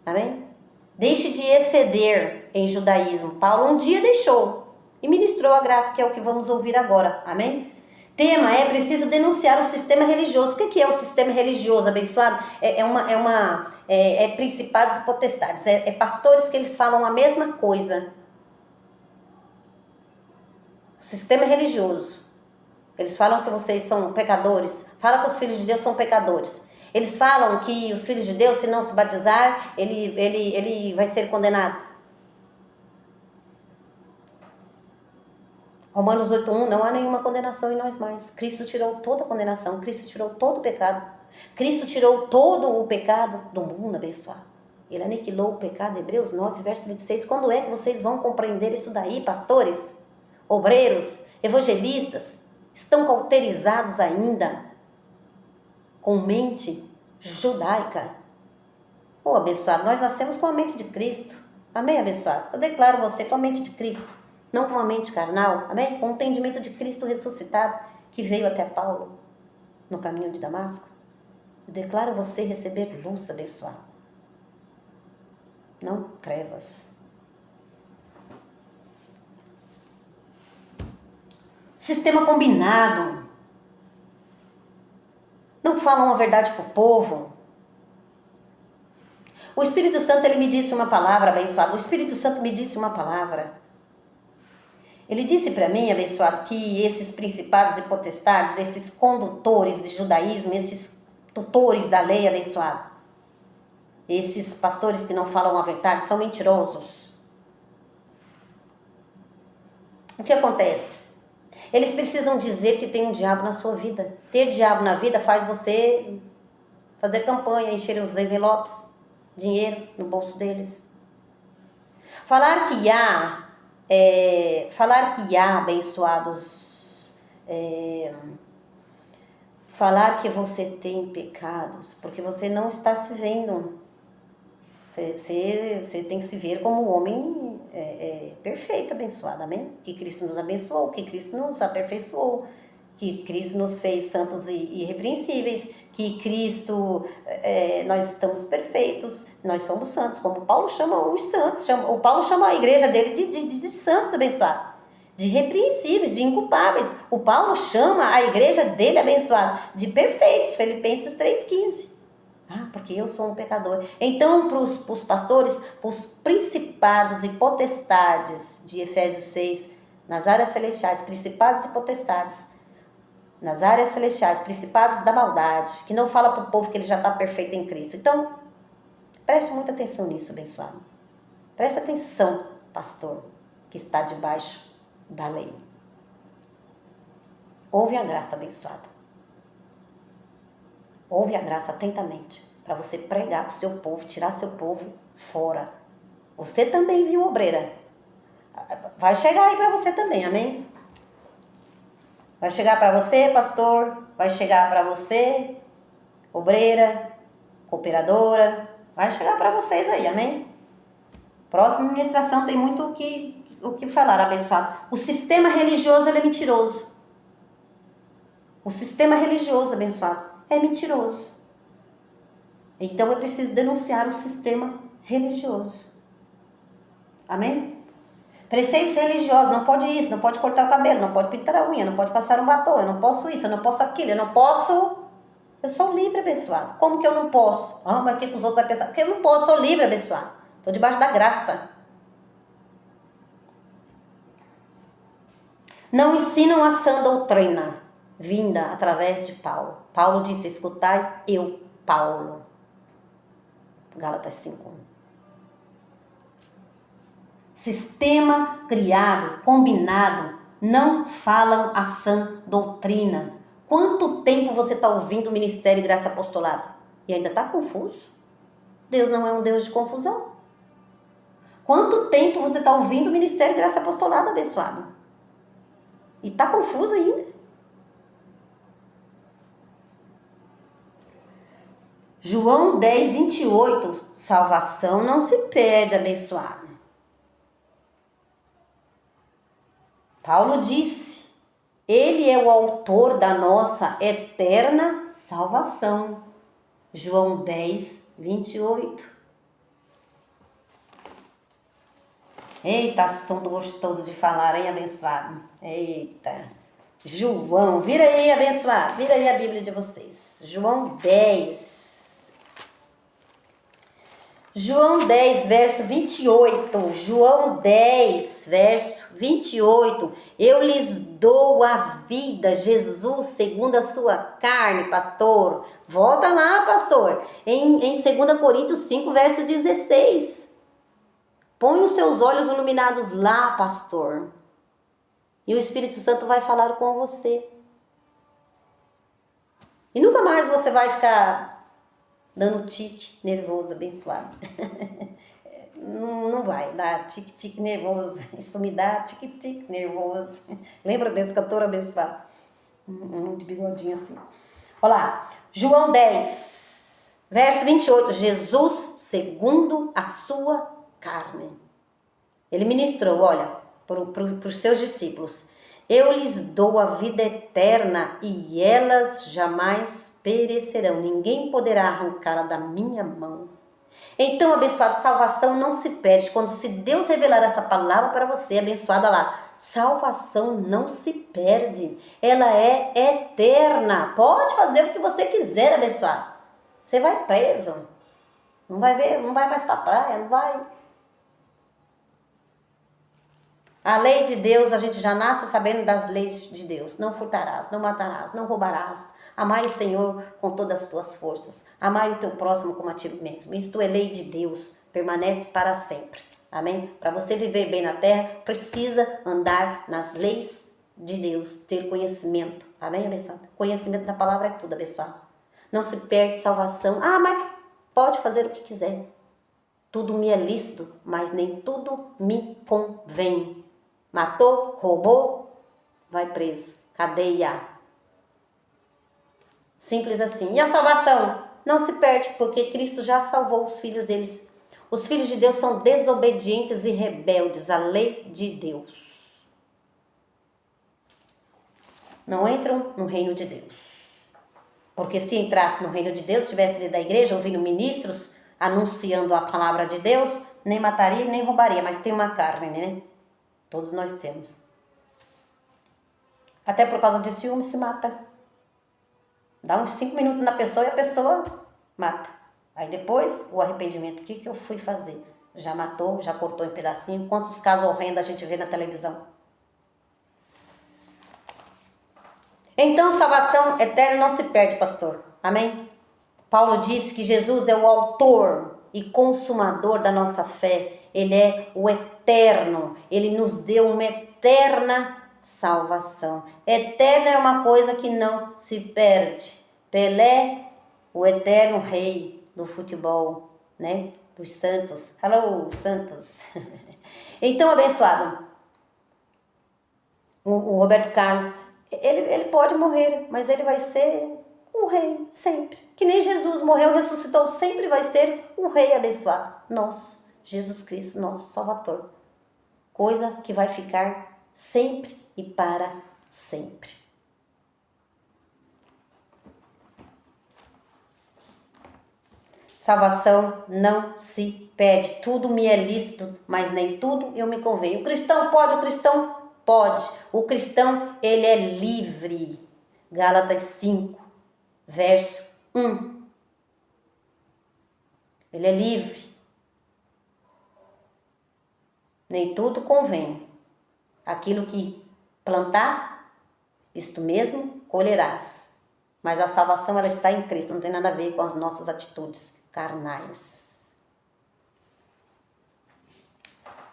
Amém? Deixe de exceder em judaísmo. Paulo um dia deixou e ministrou a graça, que é o que vamos ouvir agora. Amém? Tema: é preciso denunciar o sistema religioso. O que é o sistema religioso, abençoado? É principados e potestades. É pastores que eles falam a mesma coisa. O sistema religioso. Eles falam que vocês são pecadores. Fala que os filhos de Deus são pecadores. Eles falam que os filhos de Deus, se não se batizar, ele vai ser condenado. Romanos 8:1, não há nenhuma condenação em nós mais. Cristo tirou toda a condenação, Cristo tirou todo o pecado. Cristo tirou todo o pecado do mundo, abençoado. Ele aniquilou o pecado, Hebreus 9, verso 26. Quando é que vocês vão compreender isso daí, pastores, obreiros, evangelistas? Estão cauterizados ainda com mente judaica. Abençoado, nós nascemos com a mente de Cristo. Amém, abençoado? Eu declaro você com a mente de Cristo, não com a mente carnal. Amém? Com o entendimento de Cristo ressuscitado, que veio até Paulo no caminho de Damasco. Eu declaro você receber luz, abençoado. Não trevas. Sistema combinado. Não falam a verdade para o povo. O Espírito Santo, ele me disse uma palavra, abençoado. O Espírito Santo me disse uma palavra. Ele disse para mim, abençoado, que esses principados e potestades, esses condutores de judaísmo, esses tutores da lei, abençoado, esses pastores que não falam a verdade, são mentirosos. O que acontece? Eles precisam dizer que tem um diabo na sua vida. Ter diabo na vida faz você fazer campanha, encher os envelopes, dinheiro no bolso deles. Falar que há, abençoados, falar que você tem pecados, porque você não está se vendo. Você tem que se ver como homem perfeito, abençoado, amém? Que Cristo nos abençoou, que Cristo nos aperfeiçoou, que Cristo nos fez santos e irrepreensíveis, que Cristo, nós estamos perfeitos, nós somos santos, como Paulo chama os santos, o Paulo chama a igreja dele de santos, abençoado, de irrepreensíveis, de inculpáveis. O Paulo chama a igreja dele, abençoado, de perfeitos, Filipenses 3,15. Porque eu sou um pecador. Então, para os pastores, para os principados e potestades de Efésios 6, nas áreas celestiais, principados e potestades, nas áreas celestiais, principados da maldade, que não fala para o povo que ele já está perfeito em Cristo. Então, preste muita atenção nisso, abençoado. Preste atenção, pastor, que está debaixo da lei. Ouve a graça, abençoado. Ouve a graça atentamente, para você pregar para o seu povo, tirar seu povo fora. Você também, viu, obreira? Vai chegar aí para você também, amém? Vai chegar para você, pastor, vai chegar para você, obreira, cooperadora, vai chegar para vocês aí, amém? Próxima ministração tem muito o que falar, abençoado. O sistema religioso, ele é mentiroso. O sistema religioso, abençoado, é mentiroso. Então é preciso denunciar o sistema religioso. Amém? Preceitos religiosos, não pode isso, não pode cortar o cabelo, não pode pintar a unha, não pode passar um batom, eu não posso isso, eu não posso aquilo, eu não posso. Eu sou livre, abençoado. Como que eu não posso? Mas o que os outros vão pensar? Porque eu não posso, sou livre, abençoado. Estou debaixo da graça. Não ensinam a sã doutrina vinda através de Paulo. Paulo disse: escutai eu, Paulo. Gálatas 5:1. Sistema criado, combinado, não falam a sã doutrina. Quanto tempo você está ouvindo o Ministério e Graça Apostolada? E ainda está confuso? Deus não é um Deus de confusão. Quanto tempo você está ouvindo o Ministério de Graça Apostolada, abençoado? E está confuso ainda? João 10, 28. Salvação não se perde, abençoado. Paulo disse, ele é o autor da nossa eterna salvação. João 10, 28. Eita, assunto gostoso de falar, hein, abençoado? Eita. João, vira aí, abençoado. Vira aí a Bíblia de vocês. João 10. João 10, verso 28. João 10, verso 28. Eu lhes dou a vida, Jesus, segundo a sua carne, pastor. Volta lá, pastor. Em 2 Coríntios 5, verso 16. Põe os seus olhos iluminados lá, pastor. E o Espírito Santo vai falar com você. E nunca mais você vai ficar dando tique nervoso, abençoado. Não vai dar tique nervoso. Isso me dá tique nervoso. Lembra desse cantor abençoado? De bigodinho assim. Olha lá. João 10, verso 28. Jesus segundo a sua carne. Ele ministrou, olha, para os seus discípulos. Eu lhes dou a vida eterna e elas jamais perecerão. Ninguém poderá arrancá-la da minha mão. Então, abençoado, salvação não se perde. Quando se Deus revelar essa palavra para você, abençoada lá, salvação não se perde. Ela é eterna. Pode fazer o que você quiser, abençoado. Você vai preso. Não vai ver, não vai mais para a praia, não vai. A lei de Deus, a gente já nasce sabendo das leis de Deus. Não furtarás, não matarás, não roubarás. Amai o Senhor com todas as tuas forças. Amai o teu próximo como a ti mesmo. Isto é lei de Deus, permanece para sempre. Amém? Para você viver bem na terra, precisa andar nas leis de Deus, ter conhecimento. Amém, abençoado? Conhecimento da palavra é tudo, abençoado. Não se perde salvação. Ah, mas pode fazer o que quiser. Tudo me é lícito, mas nem tudo me convém. Matou, roubou, vai preso. Cadeia. Simples assim. E a salvação? Não se perde, porque Cristo já salvou os filhos deles. Os filhos de Deus são desobedientes e rebeldes à lei de Deus. Não entram no reino de Deus. Porque se entrasse no reino de Deus, estivesse dentro da igreja, ouvindo ministros, anunciando a palavra de Deus, nem mataria, nem roubaria, mas tem uma carne, né? Todos nós temos. Até por causa de ciúme se mata. Dá uns 5 minutos na pessoa e a pessoa mata. Aí depois, o arrependimento. O que eu fui fazer? Já matou, já cortou em pedacinho. Quantos casos horrendos a gente vê na televisão? Então, salvação eterna não se perde, pastor. Amém? Paulo disse que Jesus é o autor e consumador da nossa fé. Ele é o eterno. Ele nos deu uma eterna salvação. Eterna é uma coisa que não se perde. Pelé, o eterno rei do futebol, né? Dos Santos. Alô, Santos. Então, abençoado, o Roberto Carlos, ele pode morrer, mas ele vai ser o rei sempre. Que nem Jesus morreu, ressuscitou, sempre vai ser o rei abençoado. Nosso Jesus Cristo, nosso Salvador. Coisa que vai ficar sempre e para sempre. Salvação não se pede. Tudo me é lícito, mas nem tudo eu me convenho. O cristão pode, o cristão pode. O cristão, ele é livre. Gálatas 5, verso 1. Ele é livre. Nem tudo convém. Aquilo que plantar, isto mesmo colherás. Mas a salvação, ela está em Cristo. Não tem nada a ver com as nossas atitudes carnais.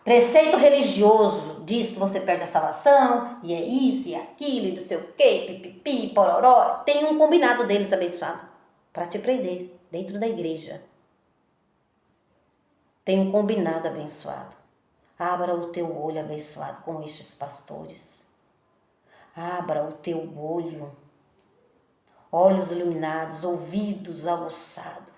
Preceito religioso diz que você perde a salvação, e é isso, e é aquilo, e não sei o que, pipipi, pororó. Tem um combinado deles, abençoado, para te prender dentro da igreja. Tem um combinado, abençoado. Abra o teu olho, abençoado, com estes pastores. Abra o teu olho. Olhos iluminados, ouvidos aguçados.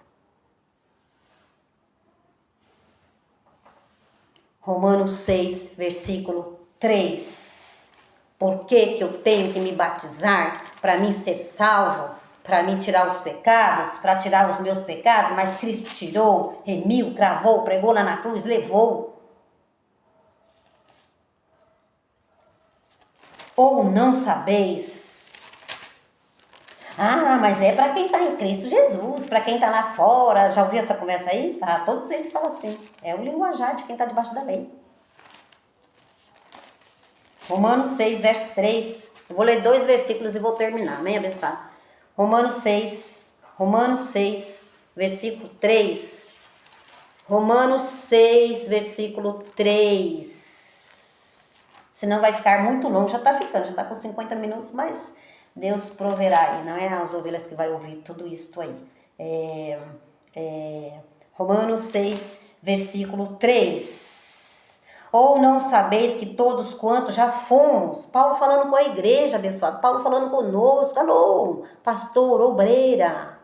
Romanos 6, versículo 3. Por que eu tenho que me batizar para mim ser salvo? Para mim tirar os pecados? Para tirar os meus pecados? Mas Cristo tirou, remiu, cravou, pregou lá na cruz, levou. Ou não sabeis? Ah, mas é para quem está em Cristo Jesus, para quem está lá fora. Já ouviu essa conversa aí? Ah, todos eles falam assim. É o linguajar de quem está debaixo da lei. Romanos 6, verso 3. Eu vou ler 2 versículos e vou terminar. Amém, abençoado? Romanos 6, versículo 3. Romanos 6, versículo 3. Senão vai ficar muito longo. Já está ficando, já está com 50 minutos, mas Deus proverá aí. Não é as ovelhas que vai ouvir tudo isso aí. Romanos 6, versículo 3. Ou não sabeis que todos quantos já fomos, Paulo falando com a igreja, abençoado, Paulo falando conosco, alô, pastor, obreira.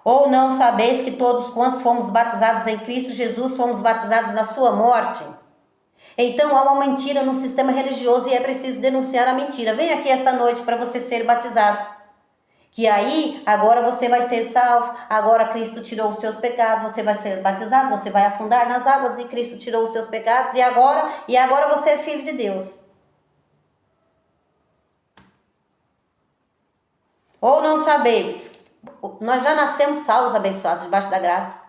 Ou não sabeis que todos quantos fomos batizados em Cristo Jesus, fomos batizados na sua morte? Então há uma mentira no sistema religioso e é preciso denunciar a mentira. Vem aqui esta noite para você ser batizado. Que aí, agora você vai ser salvo, agora Cristo tirou os seus pecados, você vai ser batizado, você vai afundar nas águas e Cristo tirou os seus pecados e agora você é filho de Deus. Ou não sabeis, nós já nascemos salvos, abençoados, debaixo da graça.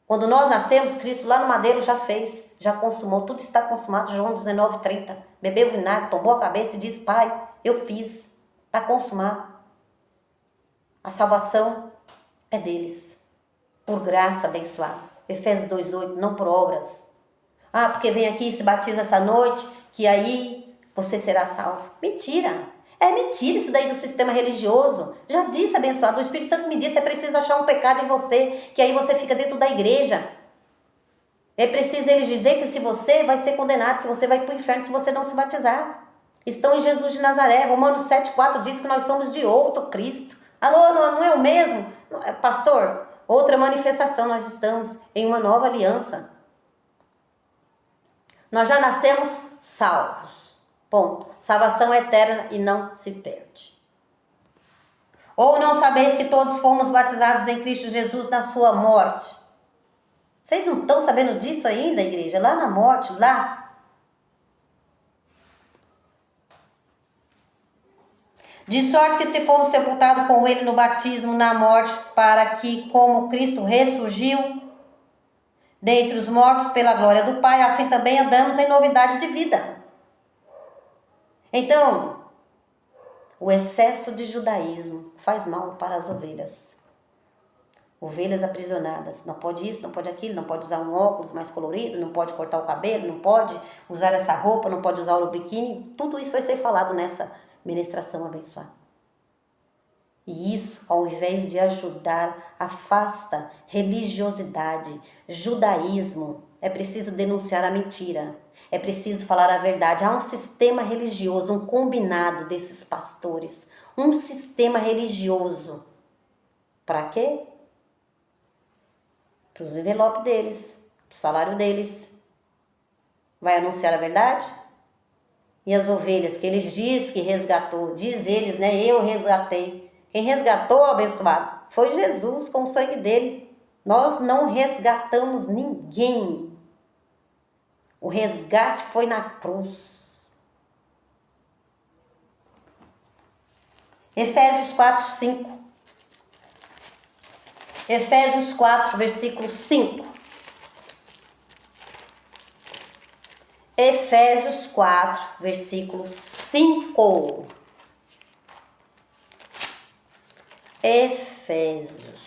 Quando nós nascemos, Cristo lá no madeiro já fez, já consumou, tudo está consumado, João 19:30. Bebeu vinagre, tomou a cabeça e disse, Pai, eu fiz, está consumado. A salvação é deles, por graça abençoada. Efésios 2:8, não por obras. Ah, porque vem aqui e se batiza essa noite, que aí você será salvo. Mentira! É mentira isso daí do sistema religioso. Já disse, abençoado, o Espírito Santo me disse, é preciso achar um pecado em você, que aí você fica dentro da igreja. É preciso eles dizer que se você vai ser condenado, que você vai para o inferno se você não se batizar. Estão em Jesus de Nazaré. Romanos 7:4 diz que nós somos de outro Cristo. Alô, não é o mesmo? Pastor, outra manifestação, nós estamos em uma nova aliança. Nós já nascemos salvos. Ponto. Salvação é eterna e não se perde. Ou não sabeis que todos fomos batizados em Cristo Jesus na sua morte? Vocês não estão sabendo disso ainda, igreja? Lá na morte, lá. De sorte que se fomos sepultados com ele no batismo na morte, para que, como Cristo ressurgiu dentre os mortos pela glória do Pai, assim também andamos em novidade de vida. Então, o excesso de judaísmo faz mal para as ovelhas. Ovelhas aprisionadas. Não pode isso, não pode aquilo, não pode usar um óculos mais colorido, não pode cortar o cabelo, não pode usar essa roupa, não pode usar o biquíni. Tudo isso vai ser falado nessa ministração abençoada. E isso, ao invés de ajudar, afasta religiosidade, judaísmo. É preciso denunciar a mentira. É preciso falar a verdade. Há um sistema religioso, um combinado desses pastores. Um sistema religioso. Para quê? Para os envelopes deles, para o salário deles. Vai anunciar a verdade? E as ovelhas que eles diz que resgatou, diz eles, né? Eu resgatei. Quem resgatou, abençoado, foi Jesus com o sangue dele. Nós não resgatamos ninguém. O resgate foi na cruz. Efésios 4:5. Efésios 4, versículo 5. Efésios 4, versículo 5. Efésios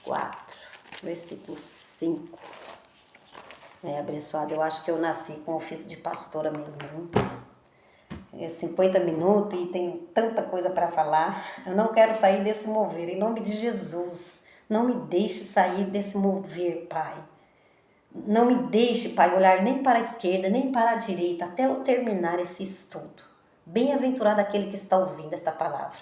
4, versículo 5. Abençoado, eu acho que eu nasci com o ofício de pastora mesmo. É 50 minutos e tem tanta coisa para falar. Eu não quero sair desse mover, em nome de Jesus. Não me deixe sair desse mover, Pai. Não me deixe, Pai, olhar nem para a esquerda, nem para a direita, até eu terminar esse estudo. Bem-aventurado aquele que está ouvindo esta palavra.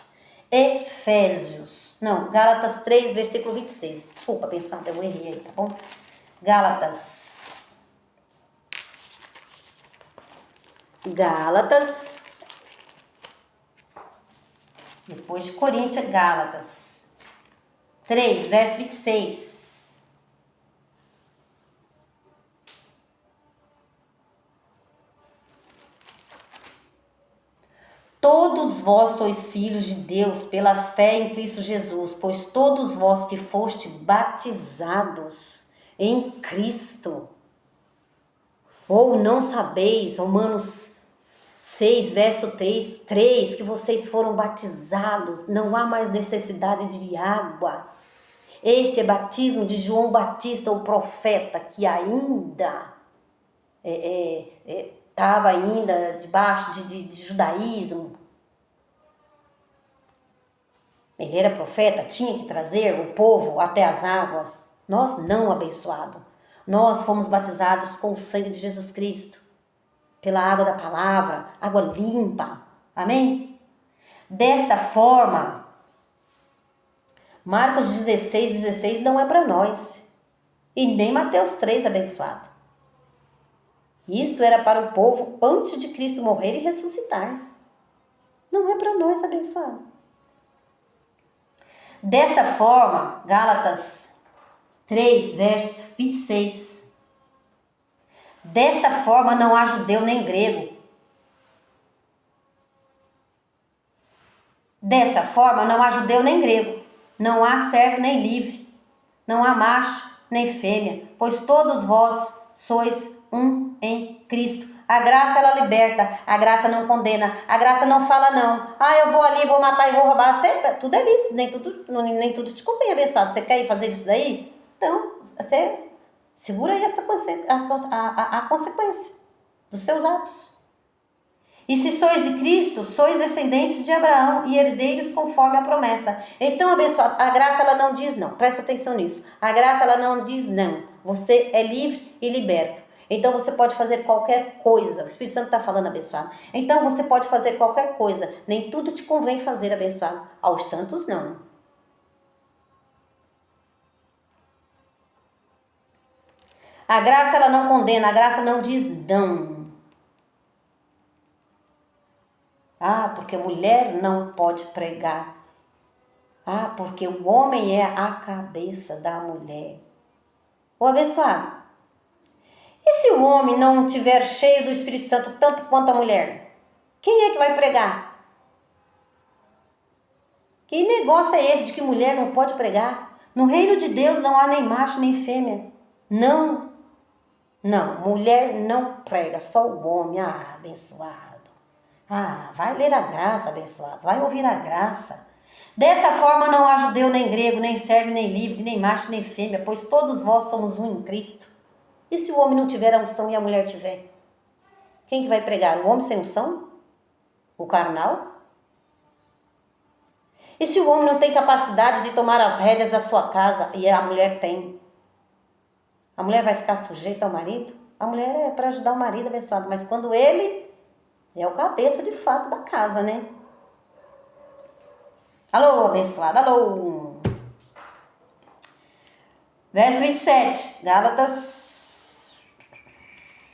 Gálatas 3, versículo 26. Desculpa, abençoado, eu errei aí, tá bom? Gálatas, depois de Coríntios, Gálatas 3, verso 26. Todos vós sois filhos de Deus pela fé em Cristo Jesus, pois todos vós que foste batizados em Cristo, ou não sabeis, Romanos 6, verso 3, que vocês foram batizados, não há mais necessidade de água. Este é batismo de João Batista, o profeta, que ainda estava ainda debaixo de judaísmo. Ele era profeta, tinha que trazer o povo até as águas. Nós não, abençoado. Nós fomos batizados com o sangue de Jesus Cristo, pela água da palavra, água limpa. Amém? Desta forma, Marcos 16 não é para nós. E nem Mateus 3, abençoado. Isto era para o povo antes de Cristo morrer e ressuscitar. Não é para nós, abençoado. Dessa forma, Gálatas 3, verso 26. Desta forma não há judeu nem grego. Dessa forma não há judeu nem grego. Não há servo nem livre. Não há macho nem fêmea. Pois todos vós sois um em Cristo. A graça, ela liberta. A graça não condena. A graça não fala não. Eu vou ali, vou matar e vou roubar. Tudo é lícito. Nem tudo te convém, abençoado. Você quer ir fazer isso daí? Então, você segura aí a consequência dos seus atos. E se sois de Cristo, sois descendentes de Abraão e herdeiros conforme a promessa. Então, abençoado, a graça, ela não diz não. Presta atenção nisso. A graça, ela não diz não. Você é livre e liberto. Então você pode fazer qualquer coisa. O Espírito Santo está falando, abençoado. Então você pode fazer qualquer coisa. Nem tudo te convém fazer, abençoado. Aos santos, não. A graça, ela não condena. A graça não diz não. Porque mulher não pode pregar. Porque o homem é a cabeça da mulher. Ô, abençoado. E se o homem não estiver cheio do Espírito Santo tanto quanto a mulher? Quem é que vai pregar? Que negócio é esse de que mulher não pode pregar? No reino de Deus não há nem macho nem fêmea. Não, mulher não prega, só o homem. Abençoado. Vai ler a graça, abençoado. Vai ouvir a graça. Dessa forma não há judeu nem grego, nem servo nem livre, nem macho nem fêmea, pois todos vós somos um em Cristo. E se o homem não tiver a unção e a mulher tiver? Quem que vai pregar? O homem sem unção? O carnal? E se o homem não tem capacidade de tomar as rédeas da sua casa e a mulher tem? A mulher vai ficar sujeita ao marido? A mulher é para ajudar o marido, abençoado, mas quando ele é o cabeça de fato da casa, né? Alô, abençoado, alô! Verso 27,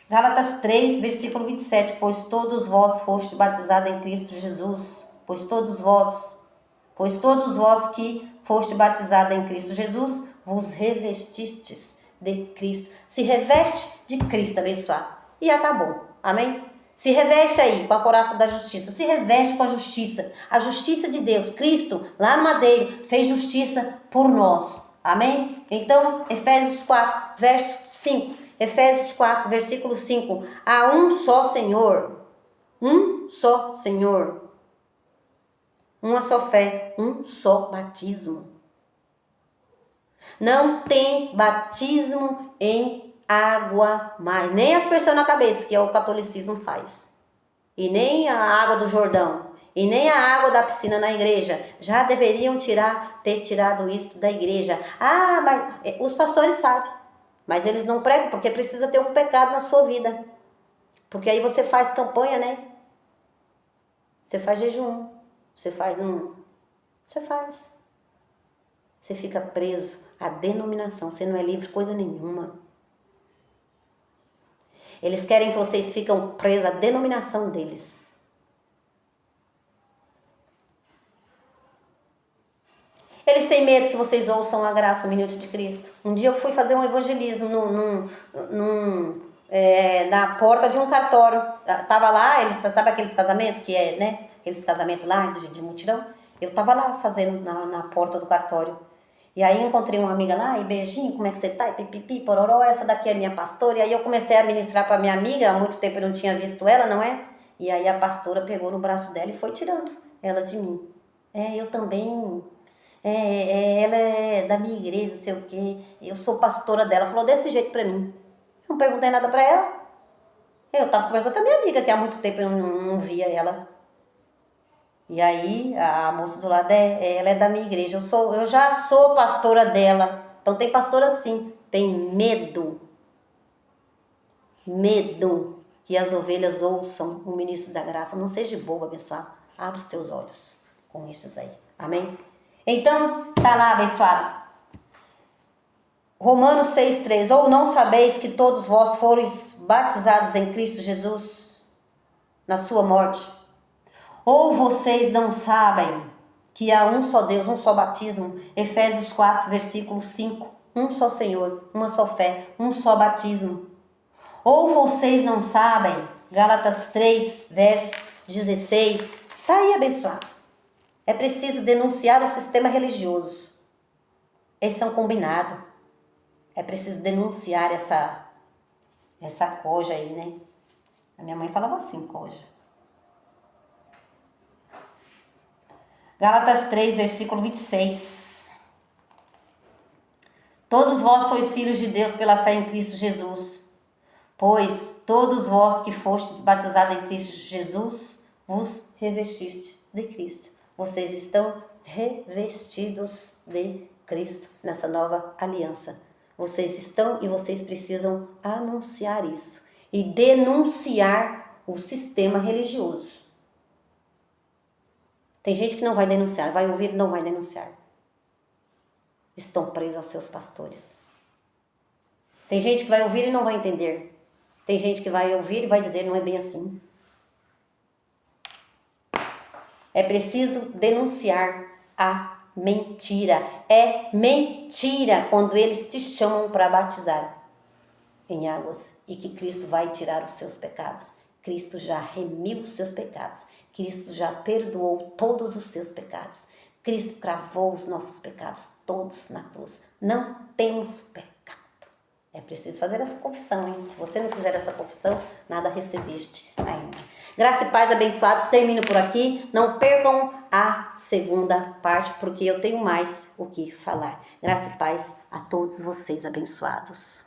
Gálatas 3, versículo 27. Pois todos vós foste batizados em Cristo Jesus. Pois todos vós que foste batizados em Cristo Jesus, vos revestistes de Cristo. Se reveste de Cristo, abençoado. E acabou. Amém? Se reveste aí com a couraça da justiça. Se reveste com a justiça. A justiça de Deus. Cristo, lá no madeiro, fez justiça por nós. Amém? Então, Efésios 4, verso 5. Efésios 4, versículo 5. Há um só Senhor. Um só Senhor. Uma só fé. Um só batismo. Não tem batismo em água mais. Nem aspersão na cabeça, que é o catolicismo faz. E nem a água do Jordão. E nem a água da piscina na igreja. Já deveriam ter tirado isso da igreja. Mas os pastores sabem. Mas eles não pregam porque precisa ter um pecado na sua vida. Porque aí você faz campanha, né? Você faz jejum. Você faz. Você fica preso à denominação. Você não é livre coisa nenhuma. Eles querem que vocês fiquem presos à denominação deles. Eles têm medo que vocês ouçam a graça, o minuto de Cristo. Um dia eu fui fazer um evangelismo na porta de um cartório. Tava lá, eles, sabe aqueles casamentos que é, né? Aqueles casamentos lá de mutirão. Eu tava lá fazendo na porta do cartório. E aí encontrei uma amiga lá, e beijinho, como é que você tá? E pipipi, pororó, essa daqui é minha pastora. E aí eu comecei a ministrar pra minha amiga, há muito tempo eu não tinha visto ela, não é? E aí a pastora pegou no braço dela e foi tirando ela de mim. Eu também... ela é da minha igreja, não sei o quê. Eu sou pastora dela. Falou desse jeito pra mim. Eu não perguntei nada pra ela. Eu tava conversando com a minha amiga, que há muito tempo eu não via ela. E aí, a moça do lado, ela é da minha igreja. Eu já sou pastora dela. Então tem pastora assim. Tem medo. Medo que as ovelhas ouçam o ministro da graça. Não seja bobo, abençoado. Abra os teus olhos com isso aí. Amém? Então, tá lá, abençoado. Romanos 6,3. Ou não sabeis que todos vós foreis batizados em Cristo Jesus na sua morte? Ou vocês não sabem que há um só Deus, um só batismo? Efésios 4, versículo 5. Um só Senhor, uma só fé, um só batismo. Ou vocês não sabem, Gálatas 3, verso 16. Tá aí, abençoado. É preciso denunciar o sistema religioso. Eles são combinados. É preciso denunciar essa coja aí, né? A minha mãe falava assim, coja. Gálatas 3, versículo 26. Todos vós sois filhos de Deus pela fé em Cristo Jesus. Pois todos vós que fostes batizados em Cristo Jesus, vos revestistes de Cristo. Vocês estão revestidos de Cristo nessa nova aliança. Vocês estão e vocês precisam anunciar isso. E denunciar o sistema religioso. Tem gente que não vai denunciar, vai ouvir e não vai denunciar. Estão presos aos seus pastores. Tem gente que vai ouvir e não vai entender. Tem gente que vai ouvir e vai dizer, não é bem assim. É preciso denunciar a mentira. É mentira quando eles te chamam para batizar em águas e que Cristo vai tirar os seus pecados. Cristo já remiu os seus pecados. Cristo já perdoou todos os seus pecados. Cristo cravou os nossos pecados todos na cruz. Não temos pecado. É preciso fazer essa confissão, hein? Se você não fizer essa confissão, nada recebeste ainda. Graça e paz, abençoados. Termino por aqui. Não percam a segunda parte, porque eu tenho mais o que falar. Graça e paz a todos vocês, abençoados.